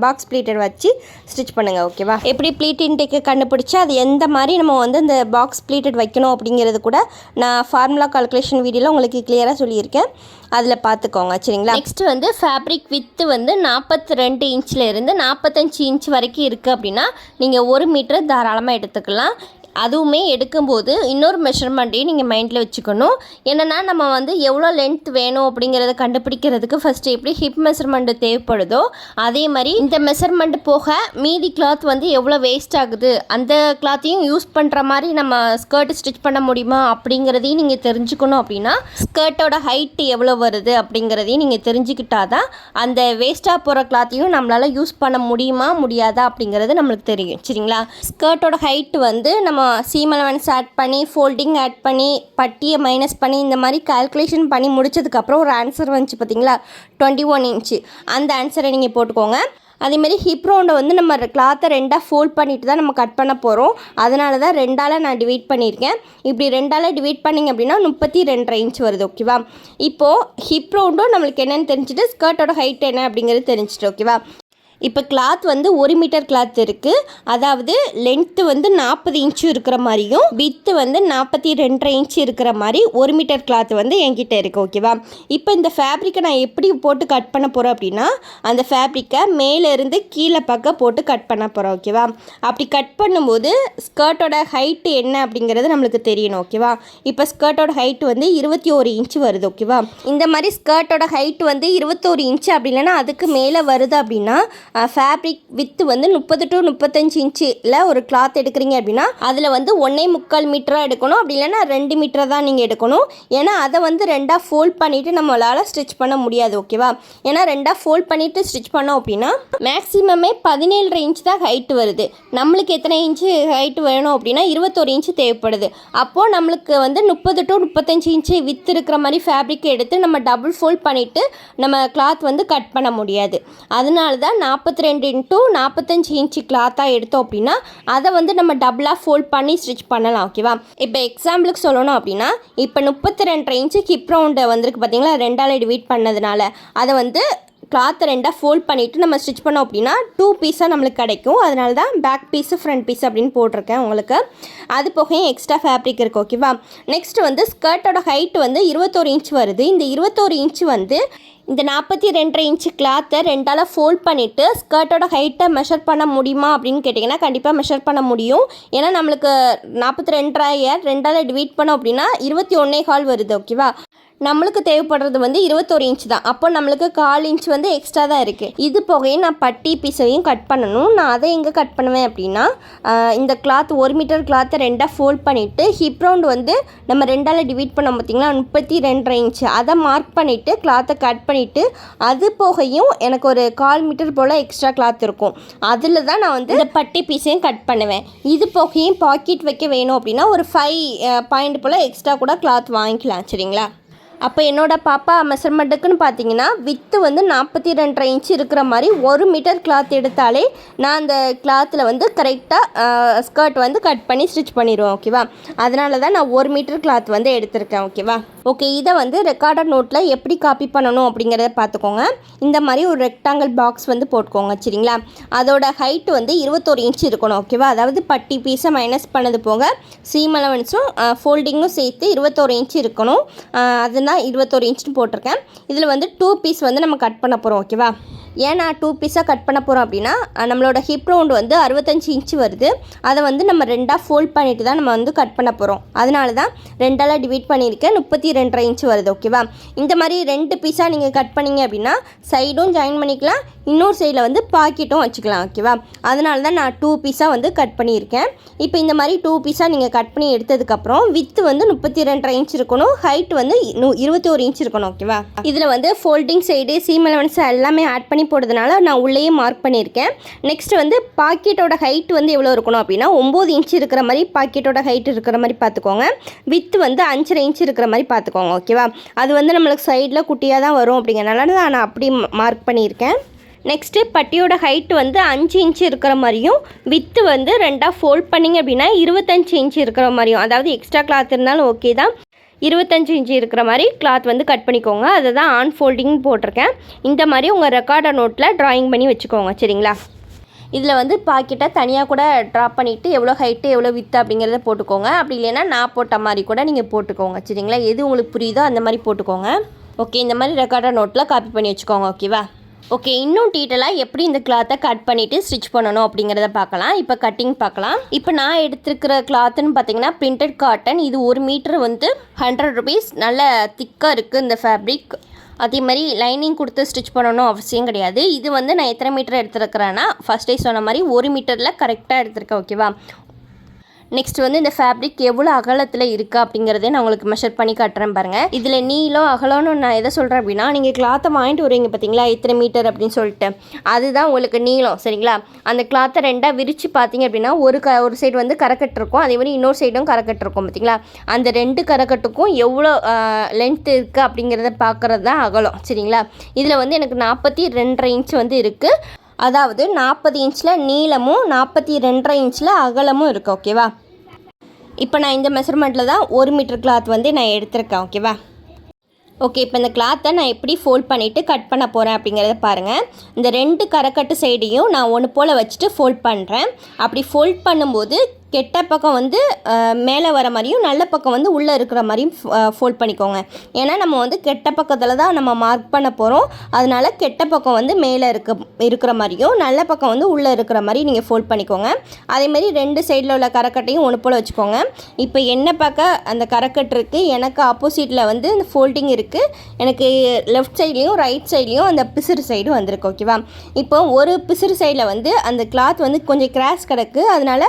பாக்ஸ் ப்ளீட்டட் வச்சு ஸ்டிச் பண்ணுங்கள். ஓகேவா? எப்படி ப்ளீட் இன்டேக்கை கண்டுபிடிச்சி அது எந்த மாதிரி நம்ம வந்து இந்த பாக்ஸ் ப்ளீட்டட் வைக்கணும் அப்படிங்கிறது கூட நான் ஃபார்முலா கால்குலேஷன் வீடியோவில் உங்களுக்கு கிளியராக சொல்லியிருக்கேன், அதில் பார்த்துக்கோங்க. சரிங்களா? நெக்ஸ்ட் வந்து ஃபேப்ரிக் வித்து வந்து 42 இன்ச்சில் இருந்து 45 இன்ச் வரைக்கும் இருக்குது அப்படின்னா நீங்கள் 1 மீட்டர் தாராளமாக எடுத்துக்கலாம். அதுவுமே எடுக்கும்போது இன்னொரு மெஷர்மெண்ட்டையும் நீங்கள் மைண்டில் வச்சுக்கணும். என்னென்னா நம்ம வந்து எவ்வளோ லென்த் வேணும் அப்படிங்கிறத கண்டுபிடிக்கிறதுக்கு ஃபஸ்ட்டு எப்படி ஹிப் மெஷர்மெண்ட்டு தேவைப்படுதோ அதே மாதிரி இந்த மெஷர்மெண்ட் போக மீதி கிளாத் வந்து எவ்வளோ வேஸ்ட் ஆகுது, அந்த கிளாத்தையும் யூஸ் பண்ணுற மாதிரி நம்ம ஸ்கர்ட் ஸ்டிச் பண்ண முடியுமா அப்படிங்கிறதையும் நீங்கள் தெரிஞ்சுக்கணும். அப்படின்னா ஸ்கர்ட்டோட ஹைட்டு எவ்வளோ வருது அப்படிங்கிறதையும் நீங்கள் தெரிஞ்சுக்கிட்டா தான் அந்த வேஸ்ட்டாக போகிற கிளாத்தையும் நம்மளால் யூஸ் பண்ண முடியுமா முடியாதா அப்படிங்கிறது நம்மளுக்கு தெரியும். சரிங்களா? ஸ்கர்ட்டோட ஹைட்டு வந்து நம்ம சீம் அலவன்ஸ் ஆட் பண்ணி ஃபோல்டிங் ஆட் பண்ணி பட்டியை மைனஸ் பண்ணி இந்த மாதிரி கால்குலேஷன் பண்ணி முடிச்சதுக்கப்புறம் ஒரு ஆன்சர் வந்துச்சு பார்த்தீங்களா, 21 இன்ச்சு. அந்த ஆன்சரை நீங்கள் போட்டுக்கோங்க. அதேமாதிரி ஹிப் ரவுண்டை வந்து நம்ம கிளாத்தை 2ஆக ஃபோல்ட் பண்ணிட்டு தான் நம்ம கட் பண்ண போகிறோம். அதனால தான் 2ஆல் நான் டிவைட் பண்ணியிருக்கேன். இப்படி 2ஆல் டிவைட் பண்ணிங்க அப்படின்னா 32.5 இன்ச் வருது. ஓகேவா? இப்போது ஹிப் ரவுண்டும் நம்மளுக்கு என்னென்னு தெரிஞ்சுட்டு ஸ்கர்ட்டோட ஹைட் என்ன அப்படிங்கிறது தெரிஞ்சுட்டு. ஓகேவா? இப்போ கிளாத் வந்து 1 மீட்டர் கிளாத் இருக்குது. அதாவது லென்த்து வந்து 40 இன்ச்சு இருக்கிற மாதிரியும் வித்து வந்து 42.5 இன்ச்சு இருக்கிற மாதிரி 1 மீட்டர் கிளாத் வந்து என்கிட்ட இருக்குது. ஓகேவா? இப்போ இந்த ஃபேப்ரிக்கை நான் எப்படி போட்டு கட் பண்ண போகிறேன் அப்படின்னா அந்த ஃபேப்ரிக்கை மேலேருந்து கீழே பக்கம் போட்டு கட் பண்ண போகிறேன். ஓகேவா? அப்படி கட் பண்ணும்போது ஸ்கர்ட்டோட ஹைட்டு என்ன அப்படிங்கிறது நம்மளுக்கு தெரியணும். ஓகேவா? இப்போ ஸ்கர்ட்டோட ஹைட்டு வந்து 21 இன்ச்சு வருது. ஓகேவா? இந்த மாதிரி ஸ்கர்ட்டோட ஹைட்டு வந்து 21 இன்ச்சு அப்படி இல்லைன்னா அதுக்கு மேலே வருது அப்படின்னா ஃபேப்ரிக் வித்து வந்து 30 to 35 இன்ச்சில் ஒரு கிளாத் எடுக்கிறீங்க அப்படின்னா அதில் வந்து 1.25 மீட்டராக எடுக்கணும். அப்படி இல்லைன்னா 2 மீட்டரை தான் நீங்கள் எடுக்கணும். ஏன்னா அதை வந்து 2ஆக ஃபோல்ட் பண்ணிவிட்டு நம்மளால் ஸ்டிச் பண்ண முடியாது. ஓகேவா? ஏன்னா 2ஆக ஃபோல்ட் பண்ணிவிட்டு ஸ்டிச் பண்ணோம் அப்படின்னா மேக்ஸிமமே 17.5 இன்ச் தான் ஹைட்டு வருது. நம்மளுக்கு எத்தனை இன்ச்சு ஹைட்டு வேணும் அப்படின்னா 21 இன்ச்சு தேவைப்படுது. அப்போது நம்மளுக்கு வந்து 30 to 35 இன்ச்சு வித்து இருக்கிற மாதிரி ஃபேப்ரிக் எடுத்து நம்ம டபுள் ஃபோல்ட் பண்ணிவிட்டு நம்ம கிளாத் வந்து கட் பண்ண முடியாது. அதனால தான் 42 into 45 இன்ச்சு கிளாத்தாக எடுத்தோம் அப்படின்னா அதை வந்து நம்ம டபுளாக ஃபோல்ட் பண்ணி ஸ்டிச் பண்ணலாம். ஓகேவா? இப்போ எக்ஸாம்பிளுக்கு சொல்லணும் அப்படின்னா இப்போ 32.5 இன்ச்சு ஹிப் ரவுண்டை வந்துருக்கு பார்த்தீங்களா, 2ஆல் டிவைட் பண்ணதுனால அதை வந்து கிளாத்தை 2ஆக ஃபோல்ட் பண்ணிவிட்டு நம்ம ஸ்டிச் பண்ணோம் அப்படின்னா 2 பீஸாக நம்மளுக்கு கிடைக்கும். அதனால தான் பேக் பீஸு ஃப்ரண்ட் பீஸ் அப்படின்னு போட்டிருக்கேன் உங்களுக்கு. அது போக எக்ஸ்ட்ரா ஃபேப்ரிக் இருக்குது. ஓகேவா? நெக்ஸ்ட் வந்து ஸ்கர்ட்டோட ஹைட் வந்து 21 இன்ச் வருது. இந்த 21 இன்ச்சு வந்து இந்த 42.5 இன்ச்சு கிளாத்தை 2ஆல் ஃபோல்ட் பண்ணிவிட்டு ஸ்கர்ட்டோட ஹைட்டை மெஷர் பண்ண முடியுமா அப்படின்னு கேட்டிங்கன்னா கண்டிப்பாக மெஷர் பண்ண முடியும். ஏன்னா நம்மளுக்கு 42.5 2ஆல் டிவைட் பண்ணோம் அப்படின்னா 21.25 வருது. ஓகேவா? நம்மளுக்கு தேவைப்படுறது வந்து 21 இன்ச் தான். அப்போ நம்மளுக்கு 1/4 இன்ச் வந்து எக்ஸ்ட்ரா தான் இருக்குது. இது போகையும் நான் பட்டி பீஸையும் கட் பண்ணணும். நான் அதை எங்கே கட் பண்ணுவேன் அப்படின்னா இந்த கிளாத் 1 மீட்டர் கிளாத்தை 2ஆக ஃபோல்ட் பண்ணிவிட்டு ஹிப் ரவுண்ட் வந்து நம்ம 2ஆல் டிவைட் பண்ணோம் பார்த்திங்களா 32.5 இன்ச்சு அதை மார்க் பண்ணிவிட்டு கிளாத்தை கட் பண்ணிவிட்டு அது போகையும் எனக்கு ஒரு 1/4 மீட்டர் போல் எக்ஸ்ட்ரா கிளாத் இருக்கும். அதில் தான் நான் வந்து இந்த பட்டி பீஸையும் கட் பண்ணுவேன். இது போகையும் பாக்கெட் வைக்க வேணும் அப்படின்னா ஒரு 5 பாயிண்ட் போல் எக்ஸ்ட்ரா கூட கிளாத் வாங்கிக்கலாம். சரிங்களா? அப்போ என்னோடய பாப்பா மெஷர்மெண்ட்டுக்குன்னு பார்த்தீங்கன்னா வித்து வந்து 42.5 இன்ச்சு இருக்கிற மாதிரி 1 மீட்டர் கிளாத் எடுத்தாலே நான் அந்த கிளாத்தில் வந்து கரெக்டாக ஸ்கர்ட் வந்து கட் பண்ணி ஸ்டிச் பண்ணிடுவேன். ஓகேவா? அதனால தான் நான் 1 மீட்டர் கிளாத் வந்து எடுத்திருக்கேன். ஓகேவா? ஓகே, இதை வந்து ரெக்கார்டட் நோட்டில் எப்படி காப்பி பண்ணணும் அப்படிங்கிறத பார்த்துக்கோங்க. இந்த மாதிரி ஒரு ரெக்டாங்கிள் பாக்ஸ் வந்து போட்டுக்கோங்க. சரிங்களா? அதோட ஹைட்டு வந்து 21 இன்ச்சு இருக்கணும். ஓகேவா? அதாவது பட்டி பீஸை மைனஸ் பண்ணது போக சீம் அலவன்ஸும் ஃபோல்டிங்கும் சேர்த்து 21 இன்ச்சு இருக்கணும். அதுதான் 21 இன்ச்சுன்னு போட்டிருக்கேன். இதில் வந்து 2 பீஸ் வந்து நம்ம கட் பண்ண போகிறோம். ஓகேவா? ஏன் நான் 2 பீஸாக கட் பண்ண போகிறோம் அப்படின்னா நம்மளோட ஹிப் ரவுண்டு வந்து 65 இன்ச்சு வருது. அதை வந்து நம்ம 2ஆக ஃபோல்ட் பண்ணிட்டு தான் நம்ம வந்து கட் பண்ண போகிறோம். அதனால தான் 2ஆல் டிவைட் பண்ணியிருக்கேன். 32.5 இன்ச்சு வருது. ஓகேவா? இந்த மாதிரி 2 பீஸாக நீங்கள் கட் பண்ணிங்க அப்படின்னா சைடும் ஜாயின் பண்ணிக்கலாம், இன்னொரு சைடில் வந்து பாக்கெட்டும் வச்சுக்கலாம். ஓகேவா? அதனால தான் நான் 2 பீஸாக வந்து கட் பண்ணியிருக்கேன். இப்போ இந்த மாதிரி 2 பீஸாக நீங்கள் கட் பண்ணி எடுத்ததுக்கப்புறம் வித்து வந்து 32.5 இன்ச் இருக்கணும், ஹைட் வந்து 21 இன்ச் இருக்கணும். ஓகேவா? இதில் வந்து ஃபோல்டிங் சைடு சீம் அலவன்ஸ் எல்லாமே ஆட் பண்ணி போடுறதுனால நான் உள்ளேயே மார்க் பண்ணியிருக்கேன். நெக்ஸ்ட் வந்து பாக்கெட்டோட ஹைட் வந்து எவ்வளோ இருக்கணும் அப்படின்னா 9 இன்ச் இருக்கிற மாதிரி பாக்கெட்டோட ஹைட் இருக்கிற மாதிரி பார்த்துக்கோங்க. வித்து வந்து 5.5 இன்ச் இருக்கிற மாதிரி பார்த்துக்கோங்க. ஓகேவா? அது வந்து நம்மளுக்கு சைடில் குட்டியாக தான் வரும் அப்படிங்கிறனால நான் அப்படி மார்க் பண்ணியிருக்கேன். நெக்ஸ்ட்டு பட்டியோட ஹைட்டு வந்து 5 இன்ச்சு இருக்கிற மாதிரியும் வித்து வந்து 2ஆக ஃபோல்ட் பண்ணிங்க அப்படின்னா 25 இன்ச்சு இருக்கிற மாதிரியும், அதாவது எக்ஸ்ட்ரா கிளாத் இருந்தாலும் ஓகே தான். 25 இன்ச்சு இருக்கிற மாதிரி கிளாத் வந்து கட் பண்ணிக்கோங்க. அதை தான் ஆன் ஃபோல்டிங் போட்டிருக்கேன். இந்த மாதிரி உங்கள் ரெக்கார்டர் நோட்டில் ட்ராயிங் பண்ணி வச்சுக்கோங்க. சரிங்களா? இதில் வந்து பாக்கெட்டை தனியாக கூட ட்ராப் பண்ணிவிட்டு எவ்வளோ ஹைட்டு எவ்வளோ வித்து அப்படிங்கிறத போட்டுக்கோங்க. அப்படி இல்லைன்னா நான் போட்ட மாதிரி கூட நீங்கள் போட்டுக்கோங்க. சரிங்களா? எது உங்களுக்கு புரியுதோ அந்த மாதிரி போட்டுக்கோங்க. ஓகே, இந்த மாதிரி ரெக்கார்டர் நோட்டில் காப்பி பண்ணி வச்சுக்கோங்க. ஓகேவா? ஓகே, இன்னும் டீட்டெயிலாக எப்படி இந்த கிளாத்தை கட் பண்ணிவிட்டு ஸ்டிச் பண்ணணும் அப்படிங்கிறத பார்க்கலாம். இப்போ கட்டிங் பார்க்கலாம். இப்போ நான் எடுத்துருக்கிற கிளாத்துன்னு பார்த்தீங்கன்னா பிரிண்டட் காட்டன். இது 1 மீட்டர் வந்து 100 ருபீஸ். நல்ல திக்காக இருக்குது இந்த ஃபேப்ரிக். அதே மாதிரி லைனிங் கொடுத்து ஸ்டிச் பண்ணணும் அவசியம் கிடையாது. இது வந்து நான் எத்தனை மீட்டர் எடுத்துருக்கிறேன்னா ஃபஸ்ட்டே சொன்ன மாதிரி 1 மீட்டரில் கரெக்டாக எடுத்துருக்கேன். ஓகேவா? நெக்ஸ்ட் வந்து இந்த ஃபேப்ரிக் எவ்வளோ அகலத்தில் இருக்குது அப்படிங்கிறதே நான் உங்களுக்கு மெஷர் பண்ணி காட்டுறேன் பாருங்கள். இதில் நீளம் அகலம்னு நான் எதை சொல்கிறேன் அப்படின்னா, நீங்கள் கிளாத்தை வாங்கிட்டு வருவீங்க பார்த்தீங்களா, எத்தனை மீட்டர் அப்படின்னு சொல்லிட்டு, அதுதான் உங்களுக்கு நீளம். சரிங்களா? அந்த கிளாத்தை ரெண்டாக விரித்து பார்த்தீங்க அப்படின்னா ஒரு சைடு வந்து கரைக்கட்டு இருக்கும், அதே மாதிரி இன்னொரு சைடும் கரைக்கட்டு இருக்கும் பார்த்தீங்களா. அந்த 2 கரைக்கட்டுக்கும் எவ்வளோ லென்த் இருக்குது அப்படிங்கிறத பார்க்குறது தான் அகலம். சரிங்களா? இதில் வந்து எனக்கு 42.5 இன்ச் வந்து இருக்குது. அதாவது 40 இன்ச்சில் நீளமும் 42.5 இன்ச்சில் அகலமும் இருக்குது. ஓகேவா? இப்போ நான் இந்த மெஷர்மெண்ட்டில் தான் 1 மீட்டர் கிளாத் வந்து நான் எடுத்திருக்கேன். ஓகேவா? ஓகே, இப்போ இந்த கிளாத்தை நான் எப்படி ஃபோல்ட் பண்ணிவிட்டு கட் பண்ண போகிறேன் அப்படிங்கிறத பாருங்கள். இந்த 2 கரைக்கட்டு சைடையும் நான் ஒன்று போல் வச்சுட்டு ஃபோல்ட் பண்ணுறேன். அப்படி ஃபோல்ட் பண்ணும்போது கெட்ட பக்கம் வந்து மேலே வர மாதிரியும் நல்ல பக்கம் வந்து உள்ளே இருக்கிற மாதிரியும் ஃபோல்ட் பண்ணிக்கோங்க. ஏன்னா நம்ம வந்து கெட்ட பக்கத்தில் தான் நம்ம மார்க் பண்ண போகிறோம். அதனால் கெட்ட பக்கம் வந்து மேலே இருக்கிற மாதிரியும் நல்ல பக்கம் வந்து உள்ளே இருக்கிற மாதிரி நீங்கள் ஃபோல்ட் பண்ணிக்கோங்க. அதேமாதிரி 2 சைடில் உள்ள கரைக்கட்டையும் ஒன்று போல் வச்சுக்கோங்க. இப்போ என்ன பார்க்க அந்த கரைக்கட்டு இருக்குது, எனக்கு ஆப்போசிட்டில் வந்து இந்த ஃபோல்டிங் இருக்குது. எனக்கு லெஃப்ட் சைட்லேயும் ரைட் சைட்லேயும் அந்த பிசுறு சைடு வந்திருக்கு. ஓகேவா? இப்போ ஒரு பிசுறு சைடில் வந்து அந்த கிளாத் வந்து கொஞ்சம் கிராஸ் கிடக்கு. அதனால்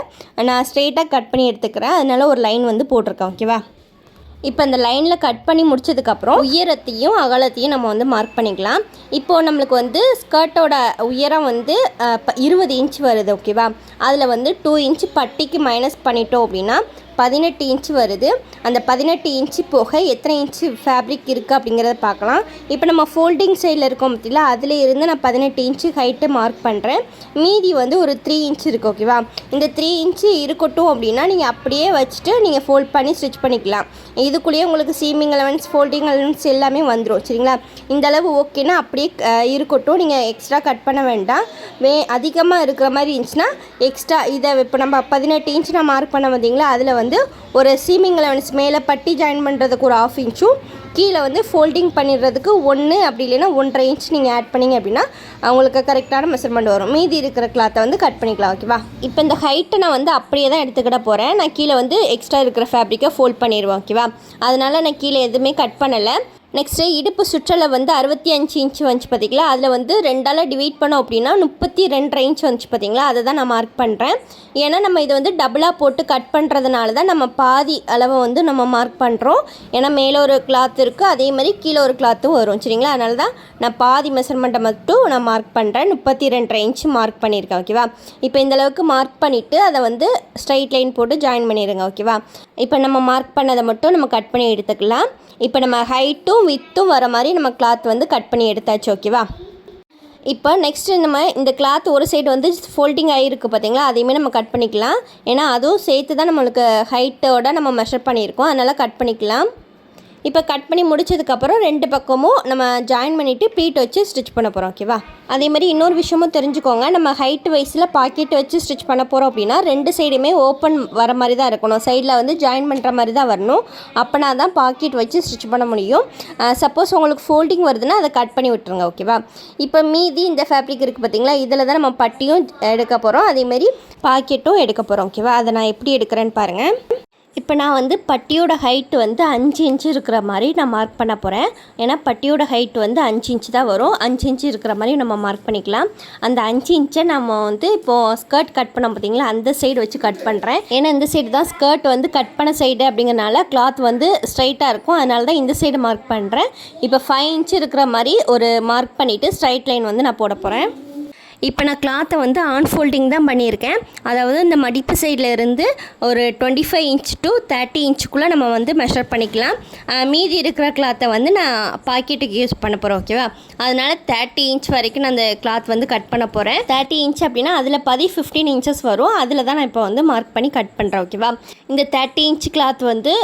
நான் ஸ்ட்ரெயிட்டாக கட் பண்ணி எடுத்துக்கிறேன். அதனால ஒரு லைன் வந்து போட்டிருக்கேன். ஓகேவா? இப்போ இந்த லைனில் கட் பண்ணி முடிச்சதுக்கப்புறம் உயரத்தையும் அகலத்தையும் நம்ம வந்து மார்க் பண்ணிக்கலாம். இப்போது நம்மளுக்கு வந்து ஸ்கர்ட்டோட உயரம் வந்து 20 இன்ச் வருது. ஓகேவா? அதில் வந்து 2 இன்ச் பட்டிக்கு மைனஸ் பண்ணிட்டோம் அப்படின்னா 18 இன்ச் வருது. அந்த 18 இன்ச்சு போக எத்தனை இன்ச்சு ஃபேப்ரிக் இருக்குது அப்படிங்கிறத பார்க்கலாம். இப்போ நம்ம ஃபோல்டிங் சைடில் இருக்கோம் பார்த்தீங்களா, அதில் இருந்து நான் 18 இன்ச்சு ஹைட்டு மார்க் பண்ணுறேன். மீதி வந்து ஒரு 3 இன்ச் இருக்குது. ஓகேவா? இந்த 3 இன்ச்சு இருக்கட்டும் அப்படின்னா நீங்கள் அப்படியே வச்சுட்டு நீங்கள் ஃபோல்ட் பண்ணி ஸ்டிச் பண்ணிக்கலாம். இதுக்குள்ளேயே உங்களுக்கு சீமிங் அலவன்ஸ், ஃபோல்டிங் அலவன்ஸ் எல்லாமே வந்துடும். சரிங்களா? இந்த அளவு ஓகேனா அப்படியே இருக்கட்டும். நீங்கள் எக்ஸ்ட்ரா கட் பண்ண வேண்டாம். அதிகமாக இருக்கிற மாதிரி இருந்துச்சுன்னா எக்ஸ்ட்ரா இதை இப்போ நம்ம 18 இன்ச் நான் மார்க் பண்ண பார்த்தீங்களா, அதில் வந்து ஒரு சீமிங் அலவன்ஸ் மேலே பட்டி ஜாயின் பண்ணுறதுக்கு ஒரு 1/2 இன்ச்சும் கீழே வந்து ஃபோல்டிங் பண்ணிடுறதுக்கு 1 அப்படி இல்லைன்னா 1.5 இன்ச் நீங்கள் ஆட் பண்ணிங்க அப்படின்னா அவங்களுக்கு கரெக்டான மெஷர்மெண்ட் வரும். மீதி இருக்கிற கிளாத்தை வந்து கட் பண்ணிக்கலாம். ஓகேவா? இப்போ இந்த ஹைட்டை நான் வந்து அப்படியே தான் எடுத்துக்கிட போகிறேன். நான் கீழே வந்து எக்ஸ்ட்ரா இருக்கிற ஃபேப்ரிக்கை ஃபோல்ட் பண்ணிடுவேன். ஓகேவா? அதனால் நான் கீழே எதுவுமே கட் பண்ணலை. நெக்ஸ்ட்டு இடுப்பு சுற்றலை வந்து 65 இன்ச் வந்துச்சு பார்த்தீங்களா, அதில் வந்து 2ஆல் டிவைட் பண்ணோம் அப்படின்னா 32.5 இன்ச் வந்துச்சு பார்த்தீங்களா, அதை தான் நான் மார்க் பண்ணுறேன். ஏன்னா நம்ம இதை வந்து டபுளாக போட்டு கட் பண்ணுறதுனால தான் நம்ம பாதி அளவை வந்து நம்ம மார்க் பண்ணுறோம். ஏன்னா மேலே ஒரு கிளாத் இருக்குது, அதே மாதிரி கீழே ஒரு கிளாத்தும் வரும். சரிங்களா? அதனால தான் நான் பாதி மெஷர்மெண்ட்டை மட்டும் நான் மார்க் பண்ணுறேன். 32.5 இன்ச் மார்க் பண்ணியிருக்கேன். ஓகேவா? இப்போ இந்தளவுக்கு மார்க் பண்ணிவிட்டு அதை வந்து ஸ்ட்ரைட் லைன் போட்டு ஜாயின் பண்ணிடுங்க. ஓகேவா? இப்போ நம்ம மார்க் பண்ணதை மட்டும் நம்ம கட் பண்ணி எடுத்துக்கலாம். இப்போ நம்ம ஹைட்டும் வித்தும் வர மாதிரி நம்ம கிளாத் வந்து கட் பண்ணி எடுத்தாச்சு. ஓகேவா? இப்போ நெக்ஸ்ட்டு நம்ம இந்த கிளாத் ஒரு சைடு வந்து ஃபோல்டிங் ஆகிருக்கு பார்த்தீங்களா, அதையுமே நம்ம கட் பண்ணிக்கலாம். ஏன்னா அதுவும் சேர்த்து தான் நம்மளுக்கு ஹைட்டோட நம்ம மெஷர் பண்ணியிருக்கோம். அதனால் கட் பண்ணிக்கலாம். இப்போ கட் பண்ணி முடிச்சதுக்கப்புறம் 2 பக்கமும் நம்ம ஜாயின் பண்ணிவிட்டு ப்ளீட் வச்சு ஸ்டிச் பண்ண போகிறோம். ஓகேவா? அதே மாதிரி இன்னொரு விஷயமும் தெரிஞ்சுக்கோங்க. நம்ம ஹைட் வைஸில் பாக்கெட் வச்சு ஸ்டிச் பண்ண போகிறோம் அப்படின்னா 2 சைடுமே ஓப்பன் வர மாதிரி தான் இருக்கணும். சைடில் வந்து ஜாயின் பண்ணுற மாதிரி தான் வரணும். அப்போனா தான் பாக்கெட் வச்சு ஸ்டிச் பண்ண முடியும். சப்போஸ் உங்களுக்கு ஃபோல்டிங் வருதுன்னா அதை கட் பண்ணி விட்டுருங்க. ஓகேவா? இப்போ மீதி இந்த ஃபேப்ரிக் இருக்குது பார்த்தீங்களா, இதில் தான் நம்ம பட்டியும் எடுக்க போகிறோம், அதேமாதிரி பாக்கெட்டும் எடுக்க போகிறோம். ஓகேவா? அதை நான் எப்படி எடுக்கிறேன்னு பாருங்கள். இப்போ நான் வந்து பட்டியோட ஹைட்டு வந்து 5 இன்ச்சு இருக்கிற மாதிரி நான் மார்க் பண்ண போகிறேன். ஏன்னா பட்டியோட ஹைட் வந்து 5 இன்ச்சு தான் வரும். 5 இன்ச்சு இருக்கிற மாதிரி நம்ம மார்க் பண்ணிக்கலாம். அந்த 5 இன்ச்சை நம்ம வந்து இப்போது ஸ்கர்ட் கட் பண்ண பார்த்தீங்களா, அந்த சைடு வச்சு கட் பண்ணுறேன். ஏன்னா இந்த சைடு தான் ஸ்கர்ட் வந்து கட் பண்ண சைடு அப்படிங்கிறனால கிளாத் வந்து ஸ்ட்ரைட்டாக இருக்கும். அதனால தான் இந்த சைடு மார்க் பண்ணுறேன். இப்போ 5 இன்ச்சு இருக்கிற மாதிரி ஒரு மார்க் பண்ணிவிட்டு ஸ்ட்ரைட் லைன் வந்து நான் போட போகிறேன். இப்போ நான் கிளாத்தை வந்து ஆன் ஃபோல்டிங் தான் பண்ணியிருக்கேன். அதாவது இந்த மடிப்பு சைடில் இருந்து ஒரு 25 இன்ச் டு 30 இன்ச்சுக்குள்ளே நம்ம வந்து மெஷர் பண்ணிக்கலாம். மீதி இருக்கிற கிளாத்தை வந்து நான் பாக்கெட்டுக்கு யூஸ் பண்ண போகிறேன். ஓகேவா? அதனால் 30 இன்ச் வரைக்கும் நான் அந்த கிளாத் வந்து கட் பண்ண போகிறேன். 30 இன்ச் அப்படின்னா அதில் 15 இன்ச்சஸ் வரும். அதில் தான் நான் இப்போ வந்து மார்க் பண்ணி கட் பண்ணுறேன். ஓகேவா? இந்த 30 இன்ச் கிளாத் வந்து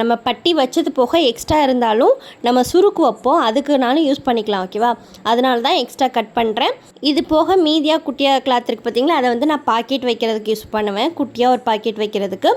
நம்ம பட்டி வச்சது போக எக்ஸ்ட்ரா இருந்தாலும் நம்ம சுருக்கு வைப்போம், அதுக்குனாலும் யூஸ் பண்ணிக்கலாம். ஓகேவா? அதனால தான் எக்ஸ்ட்ரா கட் பண்ணுறேன். இது போக மீதியாக குட்டியாக கிளாத் இருக்குது பார்த்தீங்களா, அதை வந்து நான் பாக்கெட் வைக்கிறதுக்கு யூஸ் பண்ணுவேன். குட்டியாக ஒரு பாக்கெட் வைக்கிறதுக்கு.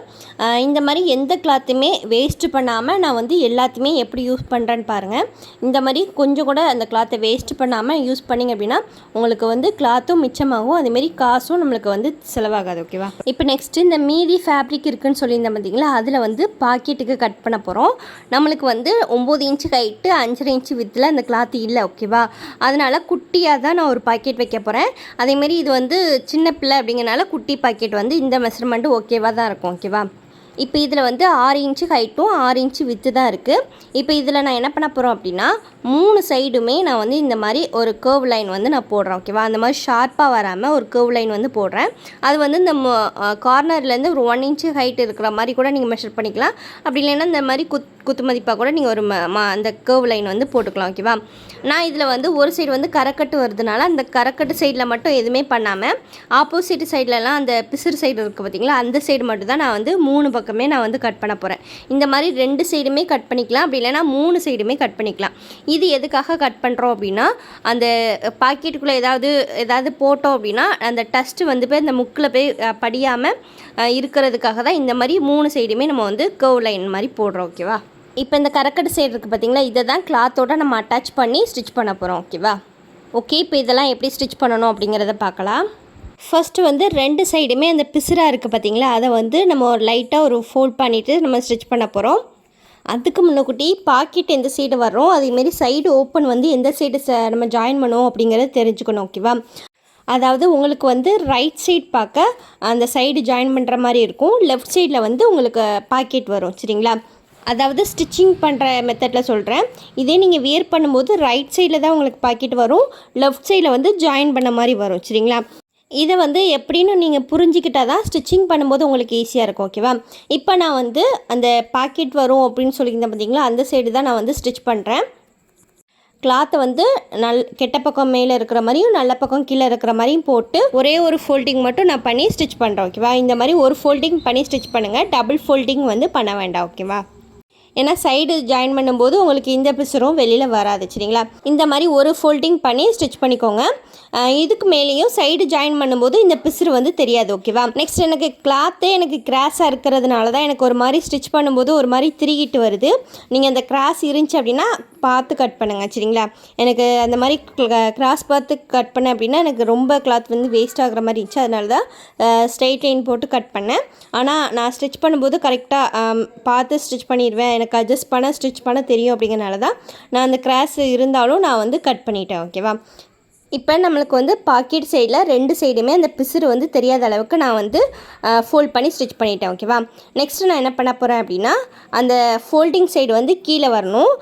இந்த மாதிரி எந்த கிளாத்துமே வேஸ்ட்டு பண்ணாமல் நான் வந்து எல்லாத்தையுமே எப்படி யூஸ் பண்ணுறேன்னு பாருங்கள். இந்த மாதிரி கொஞ்சம் கூட அந்த கிளாத்தை வேஸ்ட் பண்ணாமல் யூஸ் பண்ணிங்க அப்படின்னா உங்களுக்கு வந்து கிளாத்தும் மிச்சமாகும், அதேமாரி காசும் நம்மளுக்கு வந்து செலவாகாது. ஓகேவா? இப்போ நெக்ஸ்ட்டு இந்த மீதி ஃபேப்ரிக் இருக்குதுன்னு சொல்லியிருந்தேன் பார்த்தீங்களா, அதில் வந்து பாக்கெட்டுக்கு கட் பண்ண போகிறோம். நம்மளுக்கு வந்து 9 இன்ச்சு ஹைட்டு 5.5 இன்ச்சு வித்தில் அந்த கிளாத்து இல்லை. ஓகேவா? அதனால் குட்டியாக தான் நான் ஒரு பாக்கெட் வைக்க போகிறேன். அதேமாரி இது வந்து சின்ன பிள்ளை அப்படிங்கிறனால குட்டி பாக்கெட் வந்து இந்த மெஷர்மெண்ட்டு ஓகேவாக தான் இருக்கும். ஓகேவா? இப்போ இதில் வந்து 6 இன்ச்சு ஹைட்டும் 6 இன்ச்சு வித்து தான் இருக்குது. இப்போ இதில் நான் என்ன பண்ண போகிறோம் அப்படின்னா 3 சைடுமே நான் வந்து இந்த மாதிரி ஒரு கர்வ் லைன் வந்து நான் போடுறேன். ஓகேவா? அந்த மாதிரி ஷார்ப்பாக வராமல் ஒரு கர்வ் லைன் வந்து போடுறேன். அது வந்து இந்த கார்னர்லேருந்து ஒரு 1 இன்ச்சு ஹைட் இருக்கிற மாதிரி கூட நீங்கள் மெஷர் பண்ணிக்கலாம். அப்படி இல்லைன்னா இந்த மாதிரி குத்து மதிப்பாக கூட நீங்கள் ஒரு அந்த கர்வ் லைன் வந்து போட்டுக்கலாம். ஓகேவா? நான் இதில் வந்து ஒரு சைடு வந்து கரக்கட்டு வருதுனால அந்த கரக்கட்டு சைடில் மட்டும் எதுவுமே பண்ணாமல் ஆப்போசிட் சைட்லலாம் அந்த பிசுறு சைடு இருக்குது பார்த்தீங்களா, அந்த சைடு மட்டும் தான் நான் வந்து 3 பக்கமே நான் வந்து கட் பண்ண போகிறேன். இந்த மாதிரி 2 சைடுமே கட் பண்ணிக்கலாம், அப்படி இல்லைனா 3 சைடுமே கட் பண்ணிக்கலாம். இது எதுக்காக கட் பண்ணுறோம் அப்படின்னா அந்த பாக்கெட்டுக்குள்ளே ஏதாவது போட்டோம் அப்படின்னா அந்த டஸ்ட்டு வந்து போய் அந்த முக்கில் போய் படியாமல் இருக்கிறதுக்காக தான் இந்த மாதிரி 3 சைடுமே நம்ம வந்து கர்வ் லைன் மாதிரி போடுறோம். ஓகேவா? இப்போ இந்த கரக்கட்டு சைடு இருக்குது பார்த்தீங்களா, இதை தான் கிளாத்தோட நம்ம அட்டாச் பண்ணி ஸ்டிச் பண்ண போகிறோம். ஓகேவா? ஓகே, இப்போ இதெல்லாம் எப்படி ஸ்டிச் பண்ணணும் அப்படிங்கிறத பார்க்கலாம். ஃபஸ்ட்டு வந்து 2 சைடுமே அந்த பிசுராக இருக்குது பார்த்தீங்களா, அதை வந்து நம்ம ஒரு லைட்டாக ஒரு ஃபோல்ட் பண்ணிவிட்டு நம்ம ஸ்டிச் பண்ண போகிறோம். அதுக்கு முன்னக்கூட்டி பாக்கெட் எந்த சைடு வரும், அதேமாரி சைடு ஓப்பன் வந்து எந்த சைடு நம்ம ஜாயின் பண்ணுவோம் அப்படிங்கிறத தெரிஞ்சுக்கணும். ஓகேவா? அதாவது உங்களுக்கு வந்து ரைட் சைட் பார்க்க அந்த சைடு ஜாயின் பண்ணுற மாதிரி இருக்கும், லெஃப்ட் சைடில் வந்து உங்களுக்கு பாக்கெட் வரும். சரிங்களா? அதாவது ஸ்டிச்சிங் பண்ணுற மெத்தடில் சொல்கிறேன். இதே நீங்கள் வியர் பண்ணும்போது ரைட் சைடில் தான் உங்களுக்கு பாக்கெட் வரும், லெஃப்ட் சைடில் வந்து ஜாயின் பண்ண மாதிரி வரும். சரிங்களா? இதை வந்து எப்படின்னு நீங்கள் புரிஞ்சிக்கிட்டால் தான் ஸ்டிச்சிங் பண்ணும்போது உங்களுக்கு ஈஸியாக இருக்கும். ஓகேவா? இப்போ நான் வந்து அந்த பாக்கெட் வரும் அப்படின்னு சொல்லியிருந்தேன் பார்த்தீங்களா, அந்த சைடு தான் நான் வந்து ஸ்டிச் பண்ணுறேன். கிளாத்தை வந்து கெட்ட பக்கம் மேலே இருக்கிற மாதிரியும் நல்ல பக்கம் கீழே இருக்கிற மாதிரியும் போட்டு ஒரே ஒரு ஃபோல்டிங் மட்டும் நான் பண்ணி ஸ்டிச் பண்ணுறேன். ஓகேவா? இந்த மாதிரி ஒரு ஃபோல்டிங் பண்ணி ஸ்டிச் பண்ணுங்கள், டபுள் ஃபோல்டிங் வந்து பண்ண வேண்டாம். ஓகேவா? ஏன்னா சைடு ஜாயின் பண்ணும்போது உங்களுக்கு இந்த பிசுரும் வெளியில் வராது. சரிங்களா? இந்த மாதிரி ஒரு ஃபோல்டிங் பண்ணி ஸ்டிச் பண்ணிக்கோங்க. இதுக்கு மேலேயும் சைடு ஜாயின் பண்ணும்போது இந்த பிசுறு வந்து தெரியாது. ஓகேவா? நெக்ஸ்ட் எனக்கு கிளாத்தே எனக்கு கிராஸாக இருக்கிறதுனால தான் எனக்கு ஒரு மாதிரி ஸ்டிச் பண்ணும்போது ஒரு மாதிரி திரிகிட்டு வருது. நீங்கள் அந்த கிராஸ் இருந்துச்சு அப்படின்னா பார்த்து கட் பண்ணுங்கள். சரிங்களா? எனக்கு அந்த மாதிரி கிராஸ் பார்த்து கட் பண்ணேன் அப்படின்னா எனக்கு ரொம்ப கிளாத் வந்து வேஸ்ட் ஆகிற மாதிரி இருந்துச்சு, அதனால தான் ஸ்ட்ரெயிட் லைன் போட்டு கட் பண்ணேன். ஆனால் நான் ஸ்டிச் பண்ணும்போது கரெக்டாக பார்த்து ஸ்டிச் பண்ணிடுவேன், எனக்கு அட்ஜஸ்ட் பண்ண ஸ்டிச் பண்ண தெரியும். அப்படிங்கிறனால தான் நான் அந்த கிராஸ் இருந்தாலும் நான் வந்து கட் பண்ணிட்டேன். ஓகேவா? இப்போ நம்மளுக்கு வந்து பாக்கெட் சைடில் 2 சைடுமே அந்த பிசுறு வந்து தெரியாத அளவுக்கு நான் வந்து ஃபோல்ட் பண்ணி ஸ்டிச் பண்ணிட்டேன். ஓகேவா? நெக்ஸ்ட்டு நான் என்ன பண்ண போகிறேன் அப்படின்னா அந்த ஃபோல்டிங் சைடு வந்து கீழே வரணும்.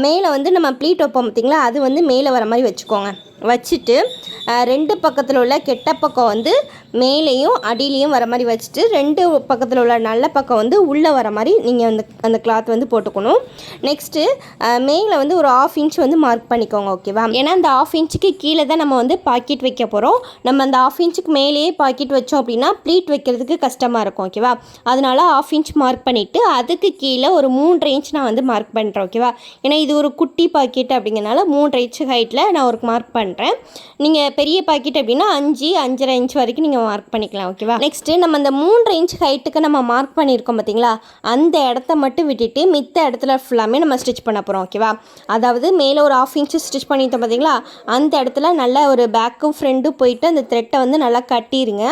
மேலே வந்து நம்ம ப்ளீட் வைப்போம் பார்த்திங்களா, அது வந்து மேலே வர மாதிரி வச்சுக்கோங்க. வச்சுட்டு 2 பக்கத்தில் உள்ள கெட்ட பக்கம் வந்து மேலேயும் அடியிலையும் வர மாதிரி வச்சுட்டு 2 பக்கத்தில் உள்ள நல்ல பக்கம் வந்து உள்ளே வர மாதிரி நீங்கள் அந்த கிளாத் வந்து போட்டுக்கணும். நெக்ஸ்ட்டு மேலே வந்து ஒரு 1/2 இன்ச் வந்து மார்க் பண்ணிக்கோங்க. ஓகேவா? ஏன்னா அந்த 1/2 இன்ச்சுக்கு கீழே தான் நம்ம வந்து பாக்கெட் வைக்க போகிறோம். நம்ம அந்த 1/2 இன்ச்சுக்கு மேலேயே பாக்கெட் வச்சோம் அப்படின்னா ப்ளீட் வைக்கிறதுக்கு கஷ்டமாக இருக்கும். ஓகேவா? அதனால் 1/2 இன்ச் மார்க் பண்ணிவிட்டு அதுக்கு கீழே ஒரு 3.5 இன்ச் நான் வந்து மார்க் பண்ணுறேன். ஓகேவா? ஏன்னா இது ஒரு குட்டி பாக்கெட் அப்படிங்கிறனால 3.5 இன்ச் ஹைட்டில் நான் ஒரு மார்க் பண்ணுறேன். நீங்கள் பெரிய பாக்கெட் அப்படின்னா 5.5 இன்ச் வரைக்கும் நீங்கள் மார்க் பண்ணிக்கலாம். ஓகேவா? நெக்ஸ்ட்டு நம்ம அந்த 3.5 இன்ச் ஹைட்டுக்கு நம்ம மார்க் பண்ணியிருக்கோம் பார்த்தீங்களா, அந்த இடத்த மட்டும் விட்டுட்டு மித்த இடத்துல ஃபுல்லாமே நம்ம ஸ்டிச் பண்ண போகிறோம். ஓகேவா? அதாவது மேலே ஒரு 1/2 இன்ச்சு ஸ்டிச் பண்ணிட்டோம் பார்த்தீங்களா, அந்த இடத்துல நல்லா ஒரு பேக்கும் ஃப்ரண்ட்டும் போயிட்டு அந்த த்ரெட்டை வந்து நல்லா கட்டிடுங்க.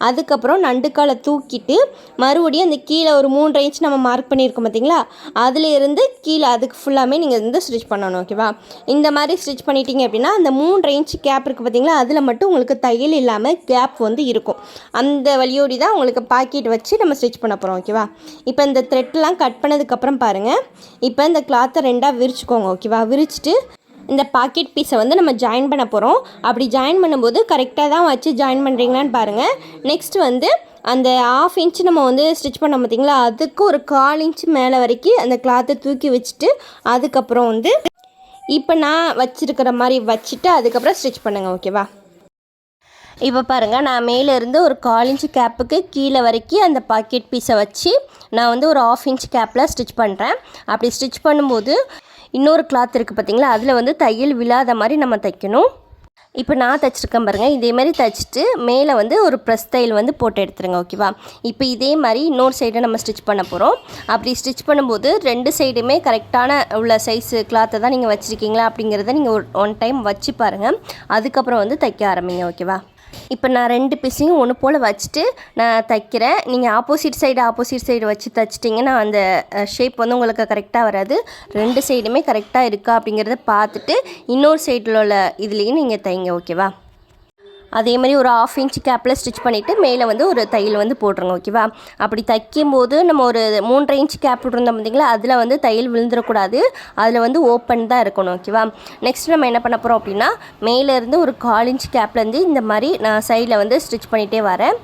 அதுக்கப்புறம் நண்டுக்காலை தூக்கிட்டு மறுபடியும் அந்த கீழே ஒரு 3.5 இன்ச் நம்ம மார்க் பண்ணியிருக்கோம் பார்த்தீங்களா, அதுலேருந்து கீழே அதுக்கு ஃபுல்லாமே நீங்கள் வந்து ஸ்டிச் பண்ணணும். ஓகேவா? இந்த மாதிரி ஸ்டிச் பண்ணிட்டீங்க அப்படின்னா அந்த 3.5 இன்ச் கேப் இருக்குது பார்த்தீங்களா, அதில் மட்டும் உங்களுக்கு தையல் இல்லாமல் கேப் வந்து இருக்கும். அந்த வழியோடி தான் உங்களுக்கு பாக்கெட் வச்சு நம்ம ஸ்டிச் பண்ண போகிறோம். ஓகேவா? இப்போ இந்த த்ரெட்லாம் கட் பண்ணதுக்கப்புறம் பாருங்கள், இப்போ இந்த கிளாத்தை 2ஆக விரிச்சுக்கோங்க. ஓகேவா? விரிச்சிட்டு இந்த பாக்கெட் பீஸை வந்து நம்ம ஜாயின் பண்ண போகிறோம். அப்படி ஜாயின் பண்ணும்போது கரெக்டாக தான் வச்சு ஜாயின் பண்ணுறீங்களான்னு பாருங்கள். நெக்ஸ்ட் வந்து அந்த 1/2 இன்ச்சு நம்ம வந்து ஸ்டிச் பண்ண பார்த்திங்களா, அதுக்கு ஒரு 1/4 இன்ச்சு மேலே வரைக்கும் அந்த கிளாத்தை தூக்கி வச்சுட்டு அதுக்கப்புறம் வந்து இப்போ நான் வச்சுருக்கிற மாதிரி வச்சுட்டு அதுக்கப்புறம் ஸ்டிச் பண்ணுங்கள். ஓகேவா? இப்போ பாருங்கள், நான் மேலேருந்து ஒரு 1/4 இன்ச்சு கேப்புக்கு கீழே வரைக்கும் அந்த பாக்கெட் பீஸை வச்சு நான் வந்து ஒரு 1/2 இன்ச் கேப்பில் ஸ்டிச் பண்ணுறேன். அப்படி ஸ்டிச் பண்ணும்போது இன்னொரு கிளாத் இருக்குது பார்த்திங்களா, அதில் வந்து தையல் விழாத மாதிரி நம்ம தைக்கணும். இப்போ நான் தைச்சிருக்கேன் பாருங்கள், இதேமாதிரி தைச்சிட்டு மேலே வந்து ஒரு ப்ரெஸ் தையல் வந்து போட்டு எடுத்துருங்க. ஓகேவா? இப்போ இதே மாதிரி இன்னொரு சைடை நம்ம ஸ்டிச் பண்ண போகிறோம். அப்படி ஸ்டிச் பண்ணும்போது 2 சைடுமே கரெக்டான உள்ள சைஸு கிளாத்தை தான் நீங்கள் வச்சுருக்கீங்களா அப்படிங்கிறத நீங்கள் ஒன் டைம் வச்சு பாருங்கள். அதுக்கப்புறம் வந்து தைக்க ஆரம்பிங்க. ஓகேவா? இப்போ நான் 2 பீஸையும் ஒன்று போல் வச்சுட்டு நான் தைக்கிறேன். நீங்கள் ஆப்போசிட் சைடு வச்சு தைச்சிட்டிங்கன்னா அந்த ஷேப் வந்து உங்களுக்கு கரெக்டாக வராது. 2 சைடுமே கரெக்டாக இருக்கா அப்படிங்கிறத பார்த்துட்டு இன்னொரு சைடில் உள்ள இதுலேயும் நீங்கள் தைங்க. ஓகேவா? அதே மாதிரி ஒரு 1/2 இன்ச் கேப்பில் ஸ்டிச் பண்ணிவிட்டு மேலே வந்து ஒரு தையல் வந்து போட்டுருங்க. ஓகேவா? அப்படி தைக்கும்போது நம்ம ஒரு 3.5 இன்ச் கேப் விட்டுருந்தோம் பார்த்திங்களா, அதில் வந்து தையல் விழுந்துடக்கூடாது. அதில் வந்து ஓப்பன் தான் இருக்கணும். ஓகேவா? நெக்ஸ்ட் நம்ம என்ன பண்ண போகிறோம் அப்படின்னா, மேலேருந்து ஒரு 1/4 இன்ச் கேப்லேருந்து இந்த மாதிரி நான் சைடில் வந்து ஸ்டிச் பண்ணிகிட்டே வரேன்.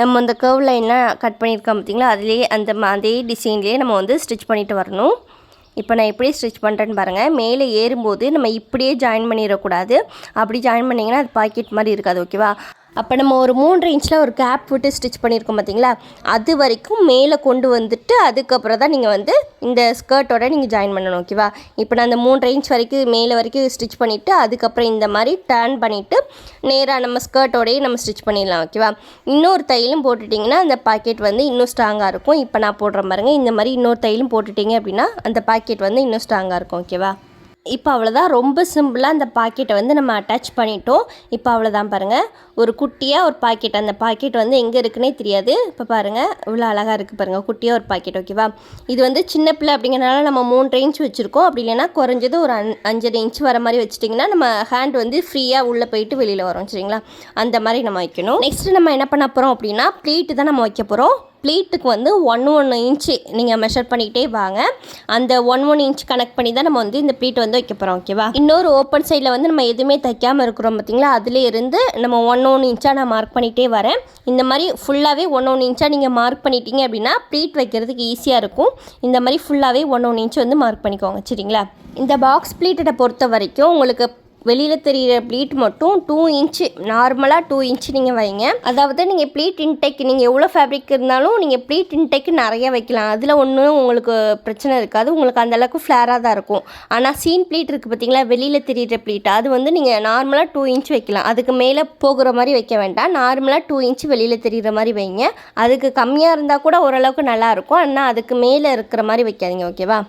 நம்ம அந்த கர்வ் லைன்லாம் கட் பண்ணியிருக்கோம் பார்த்திங்களா, அதுலேயே அதே டிசைன்லேயே நம்ம வந்து ஸ்டிச் பண்ணிட்டு வரணும். இப்போ நான் எப்படி ஸ்டிச் பண்ணுறேன்னு பாருங்கள். மேலே ஏறும்போது நம்ம இப்படியே ஜாயின் பண்ணிடக்கூடாது. அப்படி ஜாயின் பண்ணிங்கன்னா அது பாக்கெட் மாதிரி இருக்காது. ஓகேவா? அப்போ நம்ம ஒரு 3.5 இன்ச்சில் ஒரு கேப் விட்டு ஸ்டிச் பண்ணியிருக்கோம் பார்த்திங்களா, அது வரைக்கும் மேலே கொண்டு வந்துட்டு அதுக்கப்புறம் தான் நீங்கள் வந்து இந்த ஸ்கர்ட்டோட நீங்கள் ஜாயின் பண்ணணும். ஓகேவா? இப்போ நான் அந்த 3.5 இன்ச் வரைக்கும் மேலே வரைக்கும் ஸ்டிச் பண்ணிவிட்டு அதுக்கப்புறம் இந்த மாதிரி டர்ன் பண்ணிவிட்டு நேராக நம்ம ஸ்கர்ட்டோடையே நம்ம ஸ்டிச் பண்ணிடலாம். ஓகேவா? இன்னொரு தையலும் போட்டுட்டிங்கன்னா அந்த பாக்கெட் வந்து இன்னும் ஸ்ட்ராங்காக இருக்கும். இப்போ நான் போடுற பாருங்கள், இந்த மாதிரி இன்னொரு தையலும் போட்டுட்டிங்க அப்படின்னா அந்த பாக்கெட் வந்து இன்னும் ஸ்ட்ராங்காக இருக்கும். ஓகேவா? இப்போ அவ்வளோதான், ரொம்ப சிம்பிளாக அந்த பாக்கெட்டை வந்து நம்ம அட்டாச் பண்ணிட்டோம். இப்போ அவ்வளோதான் பாருங்கள், ஒரு குட்டியாக ஒரு பாக்கெட். அந்த பாக்கெட் வந்து எங்கே இருக்குன்னே தெரியாது. இப்போ பாருங்கள், இவ்வளோ அழகாக இருக்குது பாருங்கள், குட்டியாக ஒரு பாக்கெட். ஓகேவா? இது வந்து சின்ன பிள்ளை அப்படிங்கிறனால நம்ம 3.5 இன்ச் வச்சுருக்கோம். அப்படி இல்லைன்னா குறைஞ்சது ஒரு 5.5 இன்ச் வர மாதிரி வச்சுட்டிங்கன்னா நம்ம ஹேண்ட் வந்து ஃப்ரீயாக உள்ளே போயிட்டு வெளியில் வரும். சரிங்களா? அந்த மாதிரி நம்ம வைக்கணும். நெக்ஸ்ட்டு நம்ம என்ன பண்ண போகிறோம் அப்படின்னா, ப்ளீட்டு தான் நம்ம வைக்க போகிறோம். ப்ளீட்டுக்கு வந்து 1 இன்ச்சு நீங்கள் மெஷர் பண்ணிக்கிட்டே வாங்க. அந்த 1 இன்ச் கனெக்ட் பண்ணி தான் நம்ம வந்து இந்த ப்ளீட் வந்து வைக்க போகிறோம். ஓகேவா? இன்னொரு ஓப்பன் சைடில் வந்து நம்ம எதுவுமே தைக்காமல் இருக்கிறோம் பார்த்திங்களா, அதிலே இருந்து நம்ம 1 இன்ச்சாக நான் மார்க் பண்ணிகிட்டே வரேன். இந்த மாதிரி ஃபுல்லாகவே 1 இன்ச்சாக நீங்கள் மார்க் பண்ணிட்டீங்க அப்படின்னா ப்ளீட் வைக்கிறதுக்கு ஈஸியாக இருக்கும். இந்த மாதிரி ஃபுல்லாகவே 1 இன்ச் வந்து மார்க் பண்ணிக்கோங்க. சரிங்களா? இந்த பாக்ஸ் ப்ளீட்டை பொறுத்த வரைக்கும் உங்களுக்கு வெளியில் தெரிகிற ப்ளீட் மட்டும் 2 இன்ச்சு, நார்மலாக 2 இன்ச்சு நீங்கள் வைங்க. அதாவது நீங்கள் ப்ளீட் இன்டெக் நீங்கள் எவ்வளோ ஃபேப்ரிக் இருந்தாலும் நீங்கள் ப்ளீட் இன்டெக் நிறைய வைக்கலாம். அதில் ஒன்றும் உங்களுக்கு பிரச்சனை இருக்காது. உங்களுக்கு அந்தளவுக்கு ஃப்ளேராக தான் இருக்கும். ஆனால் சீன் ப்ளீட் இருக்குது பார்த்திங்களா, வெளியில் தெரிகிற ப்ளீட், அது வந்து நீங்கள் நார்மலாக 2 இன்ச் வைக்கலாம். அதுக்கு மேலே போகிற மாதிரி வைக்க வேண்டாம். நார்மலாக 2 இன்ச்சு வெளியில் தெரிகிற மாதிரி வைங்க. அதுக்கு கம்மியாக இருந்தால் கூட ஓரளவுக்கு நல்லாயிருக்கும். ஆனால் அதுக்கு மேலே இருக்கிற மாதிரி வைக்காதீங்க. ஓகேவா?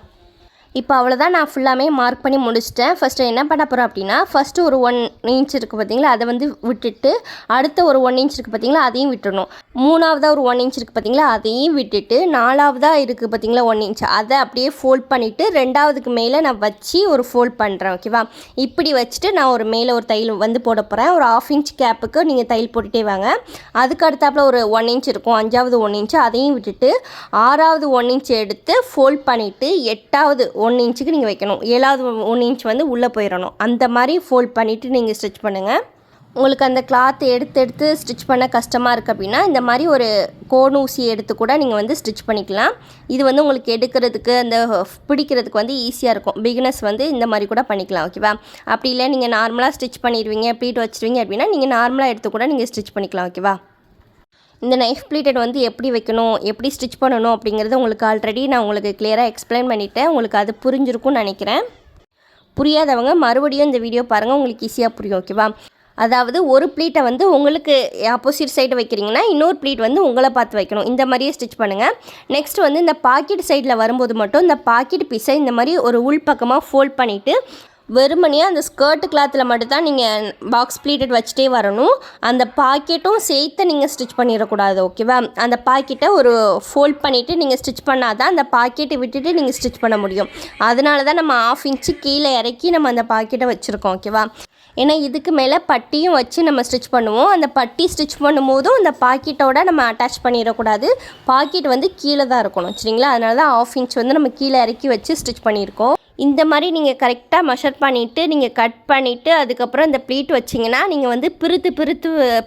இப்போ அவ்வளோதான், நான் ஃபுல்லாமே மார்க் பண்ணி முடிச்சிட்டேன். ஃபஸ்ட்டு என்ன பண்ண போகிறோம் அப்படின்னா, ஃபஸ்ட்டு ஒரு 1 இன்ச் இருக்குது பார்த்திங்களா, அதை வந்து விட்டுட்டு அடுத்த ஒரு 1 இன்ச் இருக்குது பார்த்திங்களா, அதையும் விட்டுடணும். மூணாவதாக ஒரு 1 இன்ச் இருக்குது பார்த்திங்களா, அதையும் விட்டுட்டு நாலாவதாக இருக்குது பார்த்திங்களா 1 இன்ச், அதை அப்படியே ஃபோல்ட் பண்ணிவிட்டு ரெண்டாவதுக்கு மேலே நான் வச்சு ஒரு ஃபோல்ட் பண்ணுறேன். ஓகேவா? இப்படி வச்சுட்டு நான் ஒரு மேலே ஒரு தையல் வந்து போட போகிறேன். ஒரு 1/2 இன்ச் கேப்புக்கு நீங்கள் தையல் போட்டுகிட்டே வாங்க. அதுக்கு அடுத்தாப்பில் ஒரு 1 இன்ச் இருக்கும், 5வது 1 இன்ச், அதையும் விட்டுட்டு 6வது 1 இன்ச் எடுத்து ஃபோல்ட் பண்ணிவிட்டு 8வது 1 இன்ச்சுக்கு நீங்கள் வைக்கணும். 7வது 1 இன்ச் வந்து உள்ளே போயிடணும். அந்த மாதிரி ஃபோல்ட் பண்ணிவிட்டு நீங்கள் ஸ்டிச் பண்ணுங்கள். உங்களுக்கு அந்த கிளாத் எடுத்து ஸ்டிச் பண்ண கஷ்டமாக இருக்குது அப்படின்னா இந்த மாதிரி ஒரு கோன் ஊசி எடுத்து கூட நீங்கள் வந்து ஸ்டிச் பண்ணிக்கலாம். இது வந்து உங்களுக்கு எடுக்கிறதுக்கு அந்த பிடிக்கிறதுக்கு வந்து ஈஸியாக இருக்கும். பிகினர்ஸ் வந்து இந்த மாதிரி கூட பண்ணிக்கலாம். ஓகேவா? அப்படி இல்லை நீங்கள் நார்மலாக ஸ்டிச் பண்ணிடுவீங்க, ப்ளீட் வச்சுருவீங்க அப்படின்னா நீங்கள் நார்மலாக எடுத்து கூட நீங்கள் ஸ்டிச் பண்ணிக்கலாம். ஓகேவா? இந்த நைஃப் ப்ளீட்டட் வந்து எப்படி வைக்கணும், எப்படி ஸ்டிச் பண்ணணும் அப்படிங்கிறது உங்களுக்கு ஆல்ரெடி நான் உங்களுக்கு கிளியராக எக்ஸ்பிளைன் பண்ணிவிட்டேன். உங்களுக்கு அது புரிஞ்சிருக்கும்னு நினைக்கிறேன். புரியாதவங்க மறுபடியும் இந்த வீடியோ பாருங்கள், உங்களுக்கு ஈஸியாக புரியும். ஓகேவா? அதாவது ஒரு ப்ளீட்டை வந்து உங்களுக்கு ஆப்போசிட் சைடு வைக்கிறீங்கன்னா இன்னொரு ப்ளீட் வந்து உங்களை பார்த்து வைக்கணும். இந்த மாதிரியே ஸ்டிச் பண்ணுங்கள். நெக்ஸ்ட் வந்து இந்த பாக்கெட் சைடில் வரும்போது மட்டும் இந்த பாக்கெட் பீஸை இந்த மாதிரி ஒரு உள்பக்கமாக ஃபோல்ட் பண்ணிவிட்டு வெறுமனையாக அந்த ஸ்கர்ட் கிளாத்தில் மட்டும்தான் நீங்கள் பாக்ஸ் ப்ளீட்டட் வச்சுட்டே வரணும். அந்த பாக்கெட்டும் சேர்த்து நீங்கள் ஸ்டிச் பண்ணிடக்கூடாது. ஓகேவா? அந்த பாக்கெட்டை ஒரு ஃபோல்ட் பண்ணிவிட்டு நீங்கள் ஸ்டிச் பண்ணால் தான் அந்த பாக்கெட்டை விட்டுட்டு நீங்கள் ஸ்டிச் பண்ண முடியும். அதனால தான் நம்ம 1/2 இன்ச்சு கீழே இறக்கி நம்ம அந்த பாக்கெட்டை வச்சுருக்கோம். ஓகேவா? ஏன்னா இதுக்கு மேலே பட்டியும் வச்சு நம்ம ஸ்டிச் பண்ணுவோம். அந்த பட்டி ஸ்டிச் பண்ணும்போதும் அந்த பாக்கெட்டோட நம்ம அட்டாச் பண்ணிடக்கூடாது. பாக்கெட் வந்து கீழே தான் இருக்கணும். சரிங்களா? அதனால தான் 1/2 இன்ச் வந்து நம்ம கீழே இறக்கி வச்சு ஸ்டிச் பண்ணியிருக்கோம். இந்த மாதிரி நீங்கள் கரெக்டாக மெஷர் பண்ணிவிட்டு நீங்கள் கட் பண்ணிவிட்டு அதுக்கப்புறம் இந்த ப்ளீட் வச்சிங்கன்னா நீங்கள் வந்து பிரித்து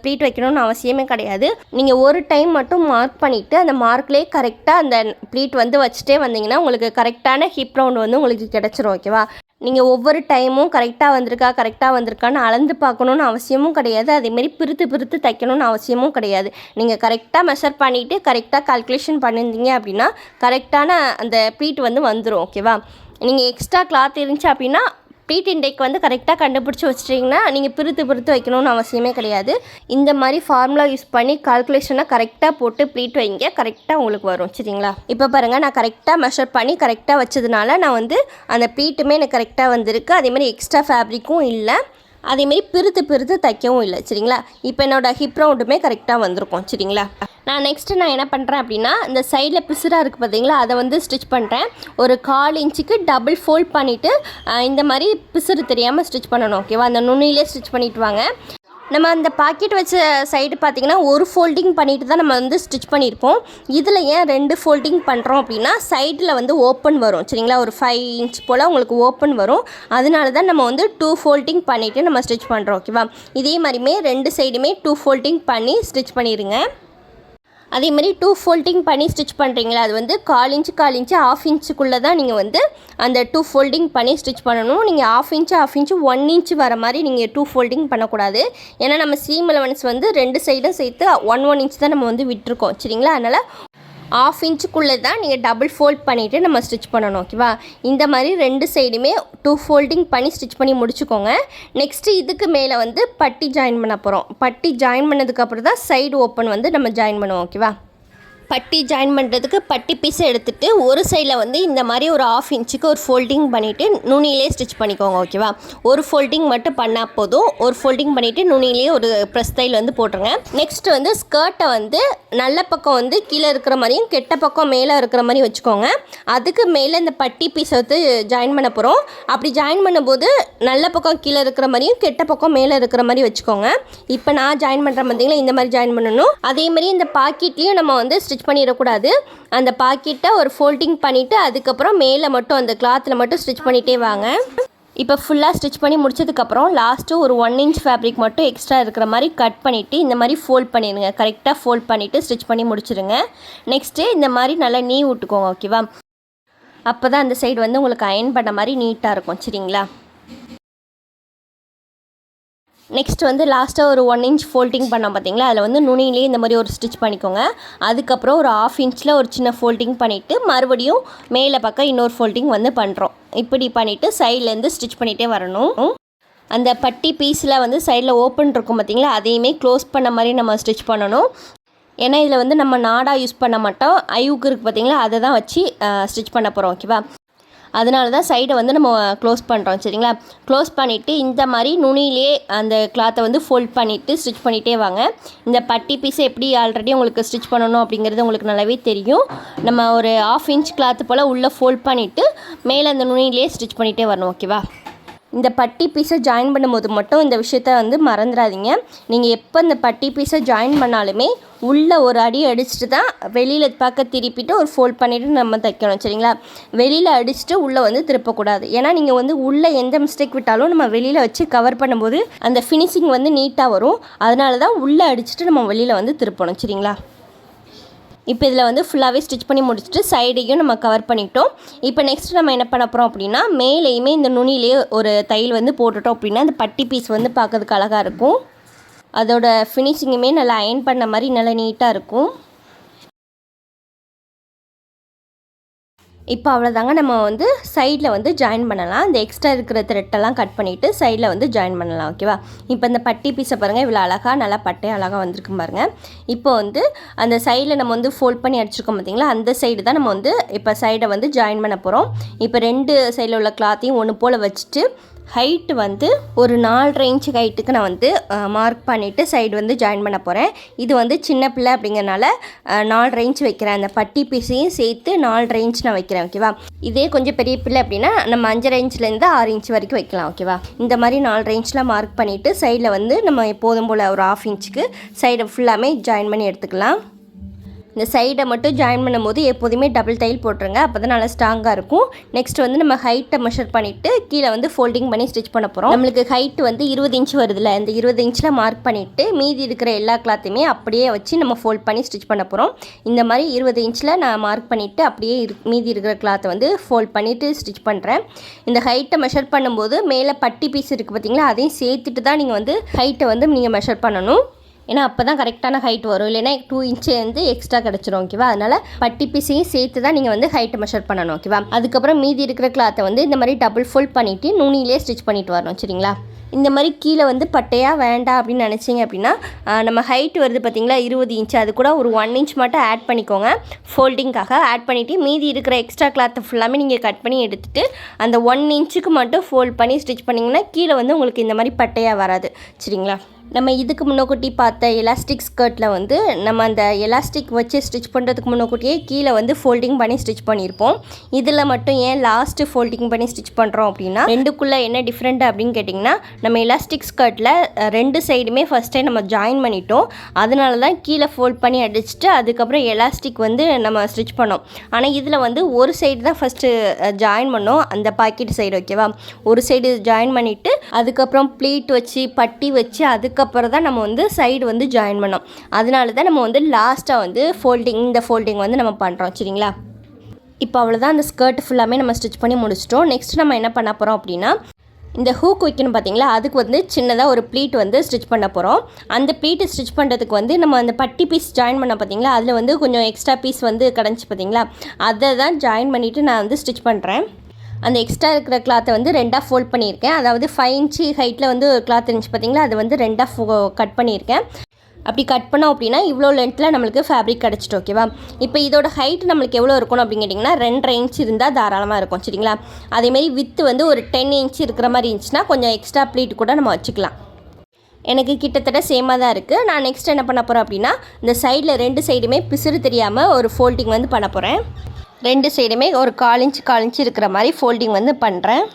ப்ளீட் வைக்கணும்னு அவசியமே கிடையாது. நீங்கள் ஒரு டைம் மட்டும் மார்க் பண்ணிவிட்டு அந்த மார்க்லேயே கரெக்டாக அந்த ப்ளீட் வந்து வச்சுட்டே வந்தீங்கன்னா உங்களுக்கு கரெக்டான ஹிப் ரவுண்ட் வந்து உங்களுக்கு கிடச்சிரும். ஓகேவா? நீங்கள் ஒவ்வொரு டைமும் கரெக்டாக வந்திருக்கான்னு அளந்து பார்க்கணுன்னு அவசியமும் கிடையாது. அதேமாரி பிரித்து தைக்கணும்னு அவசியமும் கிடையாது. நீங்கள் கரெக்டாக மெஷர் பண்ணிவிட்டு கரெக்டாக கால்குலேஷன் பண்ணியிருந்தீங்க அப்படின்னா கரெக்டான அந்த ப்ளீட் வந்து வந்துடும். ஓகேவா? நீங்கள் எக்ஸ்ட்ரா கிளாத் இருந்துச்சு அப்படின்னா ப்ளீட் இன்டேக் வந்து கரெக்டாக கண்டுபிடிச்சி வச்சிட்டிங்கன்னா நீங்கள் பிரித்து வைக்கணும்னு அவசியமே கிடையாது. இந்த மாதிரி ஃபார்முலா யூஸ் பண்ணி கால்குலேஷனாக கரெக்டாக போட்டு ப்ளீட் வைங்க, கரெக்டாக உங்களுக்கு வரும். சரிங்களா? இப்போ பாருங்கள், நான் கரெக்டாக மெஷர் பண்ணி கரெக்டாக வச்சதுனால நான் வந்து அந்த ப்ளீட்டுமே எனக்கு கரெக்டாக வந்திருக்கு. அதேமாதிரி எக்ஸ்ட்ரா ஃபேப்ரிக்கும் இல்லை, அதேமாரி பிரித்து தைக்கவும் இல்லை. சரிங்களா? இப்போ என்னோடய ஹிப் ரவுண்டுமே கரெக்டாக வந்திருக்கும். சரிங்களா? நான் என்ன பண்ணுறேன் அப்படின்னா இந்த சைடில் பிசுராக இருக்குது பார்த்தீங்களா, அதை வந்து ஸ்டிச் பண்ணுறேன். ஒரு 1/4 இன்ச்சுக்கு டபுள் ஃபோல்ட் பண்ணிவிட்டு இந்த மாதிரி பிசுறு தெரியாமல் ஸ்டிச் பண்ணணும். ஓகேவா? அந்த நுனியிலே ஸ்டிச் பண்ணிவிட்டு வாங்க. நம்ம அந்த பாக்கெட் வச்ச சைடு பார்த்திங்கன்னா ஒரு ஃபோல்டிங் பண்ணிட்டு தான் நம்ம வந்து ஸ்டிச் பண்ணியிருப்போம். இதில் ஏன் 2 ஃபோல்டிங் பண்ணுறோம் அப்படின்னா சைடில் வந்து ஓப்பன் வரும். சரிங்களா? ஒரு 5 இன்ச் போல் உங்களுக்கு ஓப்பன் வரும். அதனால தான் நம்ம வந்து 2 ஃபோல்டிங் பண்ணிவிட்டு நம்ம ஸ்டிச் பண்ணுறோம். ஓகேவா? இதே மாதிரியுமே 2 சைடுமே 2 ஃபோல்டிங் பண்ணி ஸ்டிச் பண்ணிடுங்க. அதேமாதிரி 2 ஃபோல்டிங் பண்ணி ஸ்டிச் பண்ணுறீங்களா, அது வந்து 1/4 இன்ச்சு 1/2 இன்ச்சுக்குள்ளே தான் நீங்கள் வந்து அந்த 2 ஃபோல்டிங் பண்ணி ஸ்டிச் பண்ணணும். நீங்கள் 1/2 இன்ச்சு 1 இன்ச்சு வர மாதிரி நீங்கள் 2 ஃபோல்டிங் பண்ணக்கூடாது. ஏன்னா நம்ம சீம் அலவன்ஸ் வந்து 2 சைடும் சேர்த்து 1 இன்ச் தான் நம்ம வந்து விட்டுருக்கோம். சரிங்களா? அதனால் 1/2 இன்ச்சுக்குள்ளே தான் நீங்கள் டபுள் ஃபோல்ட் பண்ணிவிட்டு நம்ம ஸ்டிச் பண்ணணும். ஓகேவா? இந்த மாதிரி 2 சைடுமே 2 ஃபோல்டிங் பண்ணி ஸ்டிச் பண்ணி முடிச்சுக்கோங்க. நெக்ஸ்ட்டு இதுக்கு மேலே வந்து பட்டி ஜாயின் பண்ண போகிறோம். பட்டி ஜாயின் பண்ணதுக்கப்புறம் தான் சைடு ஓப்பன் வந்து நம்ம ஜாயின் பண்ணுவோம். ஓகேவா? பட்டி ஜாயின் பண்ணுறதுக்கு பட்டி பீஸை எடுத்துகிட்டு ஒரு சைடில் வந்து இந்த மாதிரி ஒரு 1/2 இன்ச்சுக்கு ஒரு ஃபோல்டிங் பண்ணிவிட்டு நுனியிலே ஸ்டிச் பண்ணிக்கோங்க. ஓகேவா? ஒரு ஃபோல்டிங் மட்டும் பண்ணால் போதும். ஒரு ஃபோல்டிங் பண்ணிவிட்டு நுனியிலே ஒரு ப்ரெஸ் தையல் வந்து போட்டுருங்க. நெக்ஸ்ட்டு வந்து ஸ்கர்ட்டை வந்து நல்ல பக்கம் வந்து கீழே இருக்கிற மாதிரியும் கெட்ட பக்கம் மேலே இருக்கிற மாதிரி வச்சுக்கோங்க. அதுக்கு மேலே இந்த பட்டி பீஸை வந்து ஜாயின் பண்ண போகிறோம். அப்படி ஜாயின் பண்ணும்போது நல்ல பக்கம் கீழே இருக்கிற மாதிரியும் கெட்ட பக்கம் மேலே இருக்கிற மாதிரி வச்சுக்கோங்க. இப்போ நான் ஜாயின் பண்ணுற பார்த்தீங்களா, இந்த மாதிரி ஜாயின் பண்ணணும். அதேமாதிரி இந்த பாக்கெட்லேயும் நம்ம வந்து ஸ்டிச் பண்ணிடக்கூடாது. அந்த பாக்கெட்டை ஒரு ஃபோல்டிங் பண்ணிவிட்டு அதுக்கப்புறம் மேலே மட்டும் அந்த கிளாத்தில் மட்டும் ஸ்டிச் பண்ணிகிட்டே வாங்க. இப்போ ஃபுல்லாக ஸ்டிச் பண்ணி முடிச்சதுக்கப்புறம் லாஸ்ட்டு ஒரு 1 இன்ச் ஃபேப்ரிக் மட்டும் எக்ஸ்ட்ரா இருக்கிற மாதிரி கட் பண்ணிவிட்டு இந்த மாதிரி ஃபோல்ட் பண்ணிடுங்க. கரெக்டாக ஃபோல்ட் பண்ணிவிட்டு ஸ்டிச் பண்ணி முடிச்சிடுங்க. நெக்ஸ்ட்டு இந்த மாதிரி நல்லா நீ விட்டுக்கோங்க. ஓகேவா? அப்போ தான் அந்த சைடு வந்து உங்களுக்கு அயன் பண்ண மாதிரி நீட்டாக இருக்கும். சரிங்களா? நெக்ஸ்ட் வந்து லாஸ்ட்டாக ஒரு 1 இன்ச் ஃபோல்டிங் பண்ணோம் பார்த்தீங்களா, அதில் வந்து நுனியிலே இந்த மாதிரி ஒரு ஸ்டிச் பண்ணிக்கோங்க. அதுக்கப்புறம் ஒரு 1/2 இன்ச்சில் ஒரு சின்ன ஃபோல்டிங் பண்ணிவிட்டு மறுபடியும் மேலே பக்கம் இன்னொரு ஃபோல்டிங் வந்து பண்ணுறோம். இப்படி பண்ணிவிட்டு சைட்லேருந்து ஸ்டிச் பண்ணிகிட்டே வரணும். அந்த பட்டி பீஸில் வந்து சைடில் ஓப்பன் இருக்கும் பார்த்தீங்களா, அதையுமே க்ளோஸ் பண்ண மாதிரி நம்ம ஸ்டிச் பண்ணணும். ஏன்னா இதில் வந்து நம்ம நாடாக யூஸ் பண்ண மாட்டோம். ஐவுக்கு இருக்குது பார்த்தீங்களா, அதை தான் வச்சு ஸ்டிச் பண்ண போகிறோம். ஓகேவா? அதனால தான் சைடை வந்து நம்ம க்ளோஸ் பண்ணுறோம். சரிங்களா? க்ளோஸ் பண்ணிவிட்டு இந்த மாதிரி நுனியிலே அந்த கிளாத்தை வந்து ஃபோல்ட் பண்ணிவிட்டு ஸ்டிச் பண்ணிகிட்டே வாங்க. இந்த பட்டி பீஸை எப்படி ஆல்ரெடி உங்களுக்கு ஸ்டிச் பண்ணணும் அப்படிங்கிறது உங்களுக்கு நல்லாவே தெரியும். நம்ம ஒரு 1/2 இன்ச் கிளாத்து போல் உள்ளே ஃபோல்ட் பண்ணிவிட்டு மேலே அந்த நுனியிலே ஸ்டிச் பண்ணிகிட்டே வரணும். ஓகேவா? இந்த பட்டி பீஸை ஜாயின் பண்ணும்போது மட்டும் இந்த விஷயத்த வந்து மறந்துடாதீங்க. நீங்கள் எப்போ இந்த பட்டி பீஸை ஜாயின் பண்ணாலுமே உள்ளே ஒரு அடி அடிச்சுட்டு தான் வெளியில் பக்க திருப்பிட்டு ஒரு ஃபோல்ட் பண்ணிவிட்டு நம்ம தைக்கணும். சரிங்களா? வெளியில் அடிச்சுட்டு உள்ளே வந்து திருப்பக்கூடாது. ஏன்னா நீங்கள் வந்து உள்ளே எந்த மிஸ்டேக் விட்டாலும் நம்ம வெளியில் வச்சு கவர் பண்ணும்போது அந்த ஃபினிஷிங் வந்து நீட்டாக வரும். அதனால தான் உள்ளே அடிச்சுட்டு நம்ம வெளியில் வந்து திருப்பணும். சரிங்களா? இப்போ இதில் வந்து ஃபுல்லாகவே ஸ்டிச் பண்ணி முடிச்சுட்டு சைடையும் நம்ம கவர் பண்ணிட்டோம். இப்போ நெக்ஸ்ட் நம்ம என்ன பண்ண போகிறோம் அப்படின்னா மேலேயுமே இந்த நுனியிலே ஒரு தையல் வந்து போட்டுட்டோம் அப்படின்னா அந்த பட்டி பீஸ் வந்து பார்க்கறதுக்கு அழகாக இருக்கும். அதோட ஃபினிஷிங்குமே நல்லா அயன் பண்ண மாதிரி நல்லா நீட்டாக இருக்கும். இப்போ அவ்வளோதாங்க, நம்ம வந்து சைடில் வந்து ஜாயின் பண்ணலாம். இந்த எக்ஸ்ட்ரா இருக்கிற த்ரெட்டெல்லாம் கட் பண்ணிவிட்டு சைடில் வந்து ஜாயின் பண்ணலாம். ஓகேவா? இப்போ இந்த பட்டி பீஸை பாருங்கள், இவ்வளோ அழகாக நல்லா பட்டையாக அழகாக வந்திருக்கு பாருங்கள். இப்போ வந்து அந்த சைடில் நம்ம வந்து ஃபோல்ட் பண்ணி அடிச்சிருக்கோம் பார்த்தீங்களா, அந்த சைடு தான் நம்ம வந்து இப்போ சைடை வந்து ஜாயின் பண்ண போகிறோம். இப்போ 2 சைடில் உள்ள கிளாத்தையும் ஒன்று போல் வச்சுட்டு ஹைட்டு வந்து ஒரு 4.5 இன்ச்சு ஹைட்டுக்கு நான் வந்து மார்க் பண்ணிவிட்டு சைடு வந்து ஜாயின் பண்ண போகிறேன். இது வந்து சின்ன பிள்ளை அப்படிங்கிறனால 4.5 இன்ச் வைக்கிறேன். அந்த பட்டி பீஸையும் சேர்த்து 4.5 இன்ச் நான் வைக்கிறேன். ஓகேவா? இதே கொஞ்சம் பெரிய பிள்ளை அப்படின்னா நம்ம 5.5 இன்ச்லேருந்து 6 இன்ச் வரைக்கும் வைக்கலாம். ஓகேவா? இந்த மாதிரி 4.5 இன்ச்சில் மார்க் பண்ணிவிட்டு சைடில் வந்து நம்ம எப்போதும் போல் ஒரு 1/2 இன்ச்சுக்கு சைடை ஃபுல்லாமே ஜாயின் பண்ணி எடுத்துக்கலாம். இந்த சைடை மட்டும் ஜாயின் பண்ணும்போது எப்போதுமே டபுள் தையல் போட்டுருங்க, அப்போ தான் நல்லா ஸ்ட்ராங்காக இருக்கும். நெக்ஸ்ட் வந்து நம்ம ஹைட்டை மெஷர் பண்ணிவிட்டு கீழே வந்து ஃபோல்டிங் பண்ணி ஸ்டிச் பண்ண போகிறோம். நம்மளுக்கு ஹைட் வந்து 20 இன்ச் வருதுல்ல, இந்த 20 இன்ச்சில் மார்க் பண்ணிவிட்டு மீதி இருக்கிற எல்லா கிளாத்தையுமே அப்படியே வச்சு நம்ம ஃபோல்ட் பண்ணி ஸ்டிச் பண்ண போகிறோம். இந்த மாதிரி 20 இன்ச்சில் நான் மார்க் பண்ணிவிட்டு அப்படியே மீதி இருக்கிற கிளாத்தை வந்து ஃபோல்ட் பண்ணிவிட்டு ஸ்டிச் பண்ணுறேன். இந்த ஹைட்டை மெஷர் பண்ணும்போது மேலே பட்டி பீஸ் இருக்குது பார்த்தீங்களா, அதையும் சேர்த்துட்டு தான் நீங்கள் வந்து ஹைட்டை வந்து நீங்கள் மெஷர் பண்ணணும். ஏன்னா அப்போ தான் கரெக்டான ஹைட் வரும், இல்லைன்னா 2 இன்ச்சு வந்து எக்ஸ்ட்ரா கிடச்சிரும். ஓகேவா, அதனால் பட்டி பீஸையும் சேர்த்து தான் நீங்கள் வந்து ஹைட்டை மெஷர் பண்ணணும். ஓகேவா, அதுக்கப்புறம் மீதி இருக்கிற கிளாத்தை வந்து இந்த மாதிரி டபுள் ஃபோல்ட் பண்ணிவிட்டு நுனியிலே ஸ்டிச் பண்ணிட்டு வரணும். சரிங்களா, இந்த மாதிரி கீழே வந்து பட்டையாக வேண்டாம் அப்படின்னு நினச்சிங்க அப்படின்னா நம்ம ஹைட் வருது பார்த்திங்களா 20 இன்ச்சு, அது கூட ஒரு 1 இன்ச் மட்டும் ஆட் பண்ணிக்கோங்க. ஃபோல்டிங்காக ஆட் பண்ணிவிட்டு மீதி இருக்கிற எக்ஸ்ட்ரா கிளாத்தை ஃபுல்லாமே நீங்கள் கட் பண்ணி எடுத்துகிட்டு அந்த 1 இன்ச்சுக்கு மட்டும் ஃபோல்ட் பண்ணி ஸ்டிச் பண்ணிங்கன்னா கீழே வந்து உங்களுக்கு இந்த மாதிரி பட்டையாக வராது. சரிங்களா, நம்ம இதுக்கு முன்னக்கூட்டி பார்த்த எலாஸ்டிக் ஸ்கர்ட்டில் வந்து நம்ம அந்த எலாஸ்டிக் வச்சு ஸ்டிச் பண்ணுறதுக்கு முன்னக்கூட்டியே கீழே வந்து ஃபோல்டிங் பண்ணி ஸ்டிச் பண்ணியிருப்போம். இதில் மட்டும் ஏன் லாஸ்ட்டு ஃபோல்டிங் பண்ணி ஸ்டிச் பண்ணுறோம் அப்படின்னா, ரெண்டுக்குள்ளே என்ன டிஃப்ரெண்ட் அப்படின்னு கேட்டிங்கன்னா, நம்ம எலாஸ்டிக் ஸ்கர்ட்டில் 2 சைடுமே ஃபஸ்ட்டே நம்ம ஜாயின் பண்ணிட்டோம். அதனால தான் கீழே ஃபோல்ட் பண்ணி அடிச்சுட்டு அதுக்கப்புறம் எலாஸ்டிக் வந்து நம்ம ஸ்டிச் பண்ணோம். ஆனால் இதில் வந்து ஒரு சைடு தான் ஃபஸ்ட்டு ஜாயின் பண்ணோம், அந்த பாக்கெட் சைடு. ஓகேவா, ஒரு சைடு ஜாயின் பண்ணிவிட்டு அதுக்கப்புறம் ப்ளீட் வச்சு பட்டி வச்சு அதுக்கப்புறம் தான் நம்ம வந்து சைடு வந்து ஜாயின் பண்ணோம். அதனால தான் நம்ம வந்து லாஸ்ட்டாக வந்து இந்த ஃபோல்டிங் வந்து நம்ம பண்ணுறோம். சரிங்களா, இப்போ அவ்வளோதான், அந்த ஸ்கர்ட் ஃபுல்லாமே நம்ம ஸ்டிச் பண்ணி முடிச்சிட்டோம். நெக்ஸ்ட் நம்ம என்ன பண்ண போகிறோம் அப்படின்னா, இந்த ஹூக் வைக்கணும் பார்த்தீங்களா, அதுக்கு வந்து சின்னதாக ஒரு ப்ளீட் வந்து ஸ்டிச் பண்ண போகிறோம். அந்த ப்ளீட்டு ஸ்டிச் பண்ணுறதுக்கு வந்து நம்ம அந்த பட்டி பீஸ் ஜாயின் பண்ண பார்த்தீங்களா, அதில் வந்து கொஞ்சம் எக்ஸ்ட்ரா பீஸ் வந்து கிடஞ்சி பார்த்தீங்களா, அதை தான் ஜாயின் பண்ணிவிட்டு நான் வந்து ஸ்டிச் பண்ணுறேன். அந்த எக்ஸ்ட்ரா இருக்கிற கிளாத்தை வந்து 2ஆக ஃபோல்ட் பண்ணியிருக்கேன். அதாவது 5 இன்ச்சு ஹைட்டில் வந்து ஒரு கிளாத் இருந்துச்சு பார்த்தீங்களா, அது வந்து 2ஆக கட் பண்ணியிருக்கேன். அப்படி கட் பண்ணோம் அப்படின்னா இவ்வளோ லென்த்தில் நம்மளுக்கு ஃபேப்ரிக் கிடச்சிட்டு. ஓகேவா, இப்போ இதோட ஹைட் நம்மளுக்கு எவ்வளோ இருக்கணும் அப்படின்னு கேட்டிங்கன்னா 2.5 இன்ச் இருந்தால் தாராளமாக இருக்கும். சரிங்களா, அதேமாரி வித்து வந்து ஒரு 10 இன்ச் இருக்கிற மாதிரி இருந்துச்சுன்னா கொஞ்சம் எக்ஸ்ட்ரா ப்ளீட் கூட நம்ம வச்சுக்கலாம். எனக்கு கிட்டத்தட்ட சேமாக தான் இருக்குது. நான் நெக்ஸ்ட் என்ன பண்ண போகிறேன் அப்படின்னா, இந்த சைடில் 2 சைடுமே பிசுறு தெரியாமல் ஒரு ஃபோல்டிங் வந்து பண்ண போகிறேன். 2 சைடுமே ஒரு 1/4 இன்ச் இருக்கிற மாதிரி ஃபோல்டிங் வந்து பண்ணுறேன்.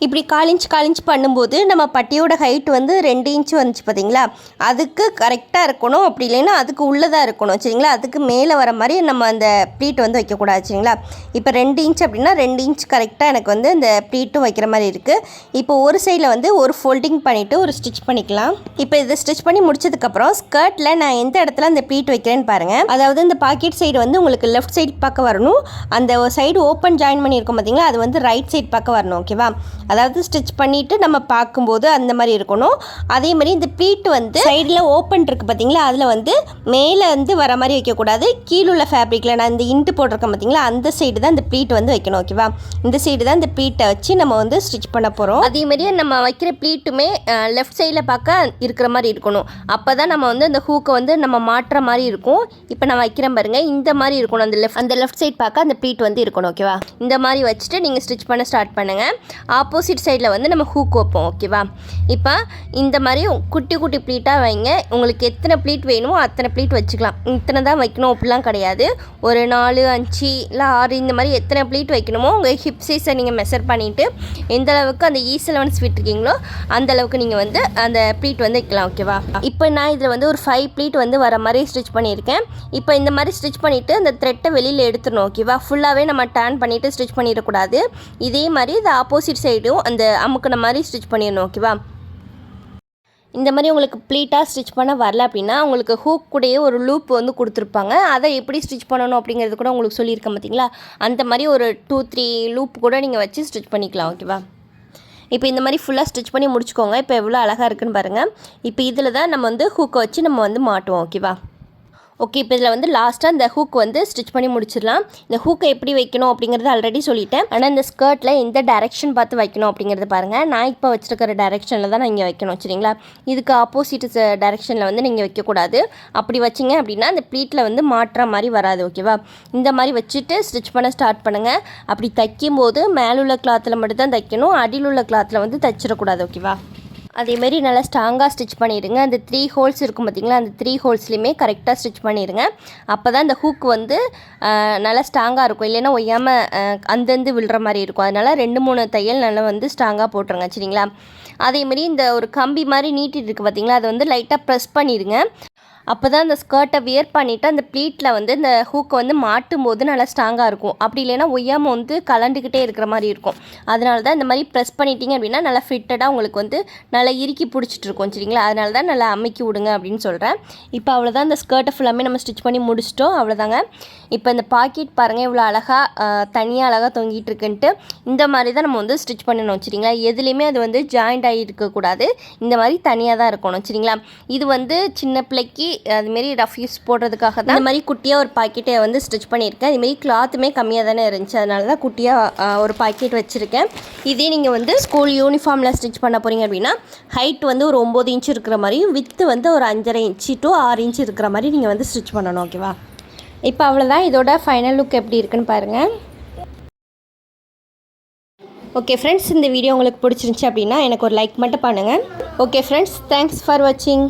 இப்படி 1/4 இன்ச் பண்ணும்போது நம்ம பட்டியோட ஹைட் வந்து 2 இன்ச் வந்துச்சு பார்த்தீங்களா, அதுக்கு கரெக்டாக இருக்கணும். அப்படி இல்லைன்னா அதுக்கு உள்ளதாக இருக்கணும். சரிங்களா, அதுக்கு மேலே வர மாதிரி நம்ம அந்த ப்ளீட் வந்து வைக்கக்கூடாது. சரிங்களா, இப்போ 2 இன்ச் அப்படின்னா 2 இன்ச் கரெக்டாக எனக்கு வந்து இந்த ப்ளீட்டும் வைக்கிற மாதிரி இருக்குது. இப்போ ஒரு சைடில் வந்து ஒரு ஃபோல்டிங் பண்ணிவிட்டு ஒரு ஸ்டிச் பண்ணிக்கலாம். இப்போ இதை ஸ்டிச் பண்ணி முடிச்சதுக்கப்புறம் ஸ்கர்ட்டில் நான் எந்த இடத்துல அந்த ப்ளீட் வைக்கிறேன்னு பாருங்கள். அதாவது இந்த பாக்கெட் சைடு வந்து உங்களுக்கு லெஃப்ட் சைடு பக்கம் வரணும், அந்த சைடு ஓப்பன் ஜாயின் பண்ணியிருக்கோம் பார்த்தீங்களா, அது வந்து ரைட் சைடு பக்கம் வரணும். ஓகேவா, அதாவது ஸ்டிச் பண்ணிவிட்டு நம்ம பார்க்கும்போது அந்த மாதிரி இருக்கணும். அதே மாதிரி இந்த ப்ளீட் வந்து சைடில் ஓப்பன் இருக்குது பார்த்தீங்களா, அதில் வந்து மேலே வந்து வர மாதிரி வைக்கக்கூடாது. கீழுள்ள ஃபேப்ரிக்கில் நான் இந்த இன்ட்டு போட்டிருக்கேன் பார்த்தீங்களா, அந்த சைடு தான் இந்த ப்ளீட் வந்து வைக்கணும். ஓகேவா, இந்த சைடு தான் இந்த ப்ளீட்டை வச்சு நம்ம வந்து ஸ்டிச் பண்ண போகிறோம். அதே மாதிரியே நம்ம வைக்கிற ப்ளீட்டுமே லெஃப்ட் சைடில் பார்க்க இருக்கிற மாதிரி இருக்கணும். அப்போ தான் நம்ம வந்து அந்த ஹூக்கை வந்து நம்ம மாட்டுற மாதிரி இருக்கும். இப்போ நான் வைக்கிறேன் பாருங்கள், இந்த மாதிரி இருக்கணும். அந்த லெஃப்ட் சைட் பார்க்க அந்த ப்ளீட் வந்து இருக்கணும். ஓகேவா, இந்த மாதிரி வச்சுட்டு நீங்கள் ஸ்டிச் பண்ண ஸ்டார்ட் பண்ணுங்கள். ஆப்போசிட் சைடில் வந்து நம்ம ஹூக் வைப்போம். ஓகேவா, இப்போ இந்த மாதிரி குட்டி குட்டி ப்ளீட்டாக வைங்க. உங்களுக்கு எத்தனை ப்ளீட் வேணுமோ அத்தனை ப்ளீட் வச்சுக்கலாம். இத்தனை தான் வைக்கணும் அப்படிலாம் கிடையாது. ஒரு 4, 5 இல்லை 6 இந்த மாதிரி எத்தனை ப்ளீட் வைக்கணுமோ உங்கள் ஹிப் சைஸை நீங்கள் மெஷர் பண்ணிவிட்டு எந்த அளவுக்கு அந்த ஈஸலவன்ஸ் விட்டுருக்கீங்களோ அந்த அளவுக்கு நீங்கள் வந்து அந்த ப்ளீட் வந்து வைக்கலாம். ஓகேவா, இப்போ நான் இதில் வந்து ஒரு 5 ப்ளீட் வந்து வர மாதிரி ஸ்டிச் பண்ணியிருக்கேன். இப்போ இந்த மாதிரி ஸ்டிச் பண்ணிவிட்டு அந்த த்ரெட்டை வெளியில் எடுத்துடணும். ஓகேவா, ஃபுல்லாகவே நம்ம டர்ன் பண்ணிவிட்டு ஸ்டிச் பண்ணிடக்கூடாது. இதே மாதிரி இந்த ஆப்போசிட் சைடும் அந்த அமுக்குன மாதிரி ஸ்டிச் பண்ணிடணும். ஓகேவா, இந்த மாதிரி உங்களுக்கு ப்ளீட்டாக ஸ்டிச் பண்ண வரல அப்படின்னா உங்களுக்கு ஹூக் கூடயே ஒரு லூப் வந்து கொடுத்துருப்பாங்க. அதை எப்படி ஸ்டிச் பண்ணணும் அப்படிங்கிறது கூட உங்களுக்கு சொல்லியிருக்கேன் பார்த்தீங்களா, அந்த மாதிரி ஒரு 2-3 லூப் கூட நீங்கள் வச்சு ஸ்டிச் பண்ணிக்கலாம். ஓகேவா, இப்போ இந்த மாதிரி ஃபுல்லாக ஸ்டிச் பண்ணி முடிச்சுக்கோங்க. இப்போ எவ்வளோ அழகாக இருக்குன்னு பாருங்கள். இப்போ இதில் தான் நம்ம வந்து ஹூக்கை வச்சு நம்ம வந்து மாட்டுவோம். ஓகேவா, ஓகே, இப்போ இதில் வந்து லாஸ்ட்டாக இந்த ஹூக் வந்து ஸ்டிச் பண்ணி முடிச்சிடலாம். இந்த ஹூக்கை எப்படி வைக்கணும் அப்படிங்கிறது ஆல்ரெடி சொல்லிட்டேன். ஆனால் இந்த ஸ்கர்ட்டில் எந்த டைரெக்ஷன் பார்த்து வைக்கணும் அப்படிங்கிறது பாருங்கள். நான் இப்போ வச்சுருக்கிற டைரெக்ஷனில் தான் நான் இங்கே வைக்கணும். சரிங்களா, இதுக்கு ஆப்போசிட் டைரெக்ஷனில் வந்து நீங்கள் வைக்கக்கூடாது. அப்படி வச்சிங்க அப்படின்னா அந்த ப்ளீட்டில் வந்து மாட்டுற மாதிரி வராது. ஓகேவா, இந்த மாதிரி வச்சுட்டு ஸ்டிச் பண்ண ஸ்டார்ட் பண்ணுங்கள். அப்படி தைக்கும்போது மேலுள்ள கிளாத்தில் மட்டும் தான் தைக்கணும், அடியில் உள்ள கிளாத்தில் வந்து தைச்சிடக்கூடாது. ஓகேவா, அதேமாரி நல்லா ஸ்ட்ராங்காக ஸ்டிச் பண்ணிடுங்க. அந்த 3 ஹோல்ஸ் இருக்கும் பார்த்திங்களா, அந்த 3 ஹோல்ஸ்லையுமே கரெக்டாக ஸ்டிச் பண்ணிடுங்க. அப்போ தான் இந்த ஹூக் வந்து நல்லா ஸ்ட்ராங்காக இருக்கும். இல்லைன்னா ஒய்யாமல் அந்தந்து விழுற மாதிரி இருக்கும். அதனால் 2-3 தையல் நல்லா வந்து ஸ்ட்ராங்காக போட்டுருங்க. சரிங்களா, அதேமாரி இந்த ஒரு கம்பி மாதிரி நீட்டிட்டு இருக்குது பார்த்திங்களா, அதை வந்து லைட்டாக ப்ரெஸ் பண்ணிடுங்க. அப்போ தான் அந்த ஸ்கர்ட்டை வியர் பண்ணிவிட்டு அந்த ப்ளீட்டில் வந்து இந்த ஹூக்கை வந்து மாட்டும் போது நல்லா ஸ்ட்ராங்காக இருக்கும். அப்படி இல்லைன்னா ஒய்யாமல் வந்து கலண்டுக்கிட்டே இருக்கிற மாதிரி இருக்கும். அதனால தான் இந்த மாதிரி ப்ரெஸ் பண்ணிட்டீங்க அப்படின்னா நல்லா ஃபிட்டடாக உங்களுக்கு வந்து நல்லா இறுக்கி பிடிச்சிட்டு இருக்கும் சரிங்களா. அதனால தான் நல்லா அமுக்கி விடுங்க அப்படின்னு சொல்கிறேன். இப்போ அவ்வளோதான் இந்த ஸ்கர்ட்டை ஃபுல்லாமே நம்ம ஸ்டிச் பண்ணி முடிச்சிட்டோம். அவ்வளோதாங்க. இப்போ இந்த பாக்கெட் பாருங்கள் இவ்வளோ அழகாக தனியாக அழகாக தொங்கிட்டு இருக்குன்ட்டு இந்த மாதிரி தான் நம்ம வந்து ஸ்டிச் பண்ணணும் சரிங்களா. எதுலேயுமே அது வந்து ஜாயிண்ட் ஆகி இருக்கக்கூடாது. இந்த மாதிரி தனியாக தான் இருக்கணும் சரிங்களா. இது வந்து சின்ன பிள்ளைக்கு அதுமாரி ரஃப் யூஸ் போடுறதுக்காக தான் இந்த மாதிரி குட்டியாக ஒரு பாக்கெட்டை வந்து ஸ்டிச் பண்ணியிருக்கேன். இதுமாரி கிளாத்துமே கம்மியாக தானே இருந்துச்சு, அதனால தான் குட்டியாக ஒரு பாக்கெட் வச்சுருக்கேன். இதே நீங்கள் வந்து ஸ்கூல் யூனிஃபார்மில் ஸ்டிச் பண்ண போகிறீங்க அப்படின்னா ஹைட் வந்து ஒரு 9 இன்ச் இருக்கிற மாதிரியும் வித்து வந்து ஒரு 5.5 இன்ச்சு டு 6 இன்ச் இருக்கிற மாதிரி நீங்கள் வந்து ஸ்டிச் பண்ணணும் ஓகேவா. இப்போ அவ்வளோதான். இதோட ஃபைனல் லுக் எப்படி இருக்குன்னு பாருங்கள். ஓகே ஃப்ரெண்ட்ஸ், இந்த வீடியோ உங்களுக்கு பிடிச்சிருந்துச்சி அப்படின்னா எனக்கு ஒரு லைக் மட்டும் பண்ணுங்கள். ஓகே ஃப்ரெண்ட்ஸ், தேங்க்ஸ் ஃபார் வாட்சிங்.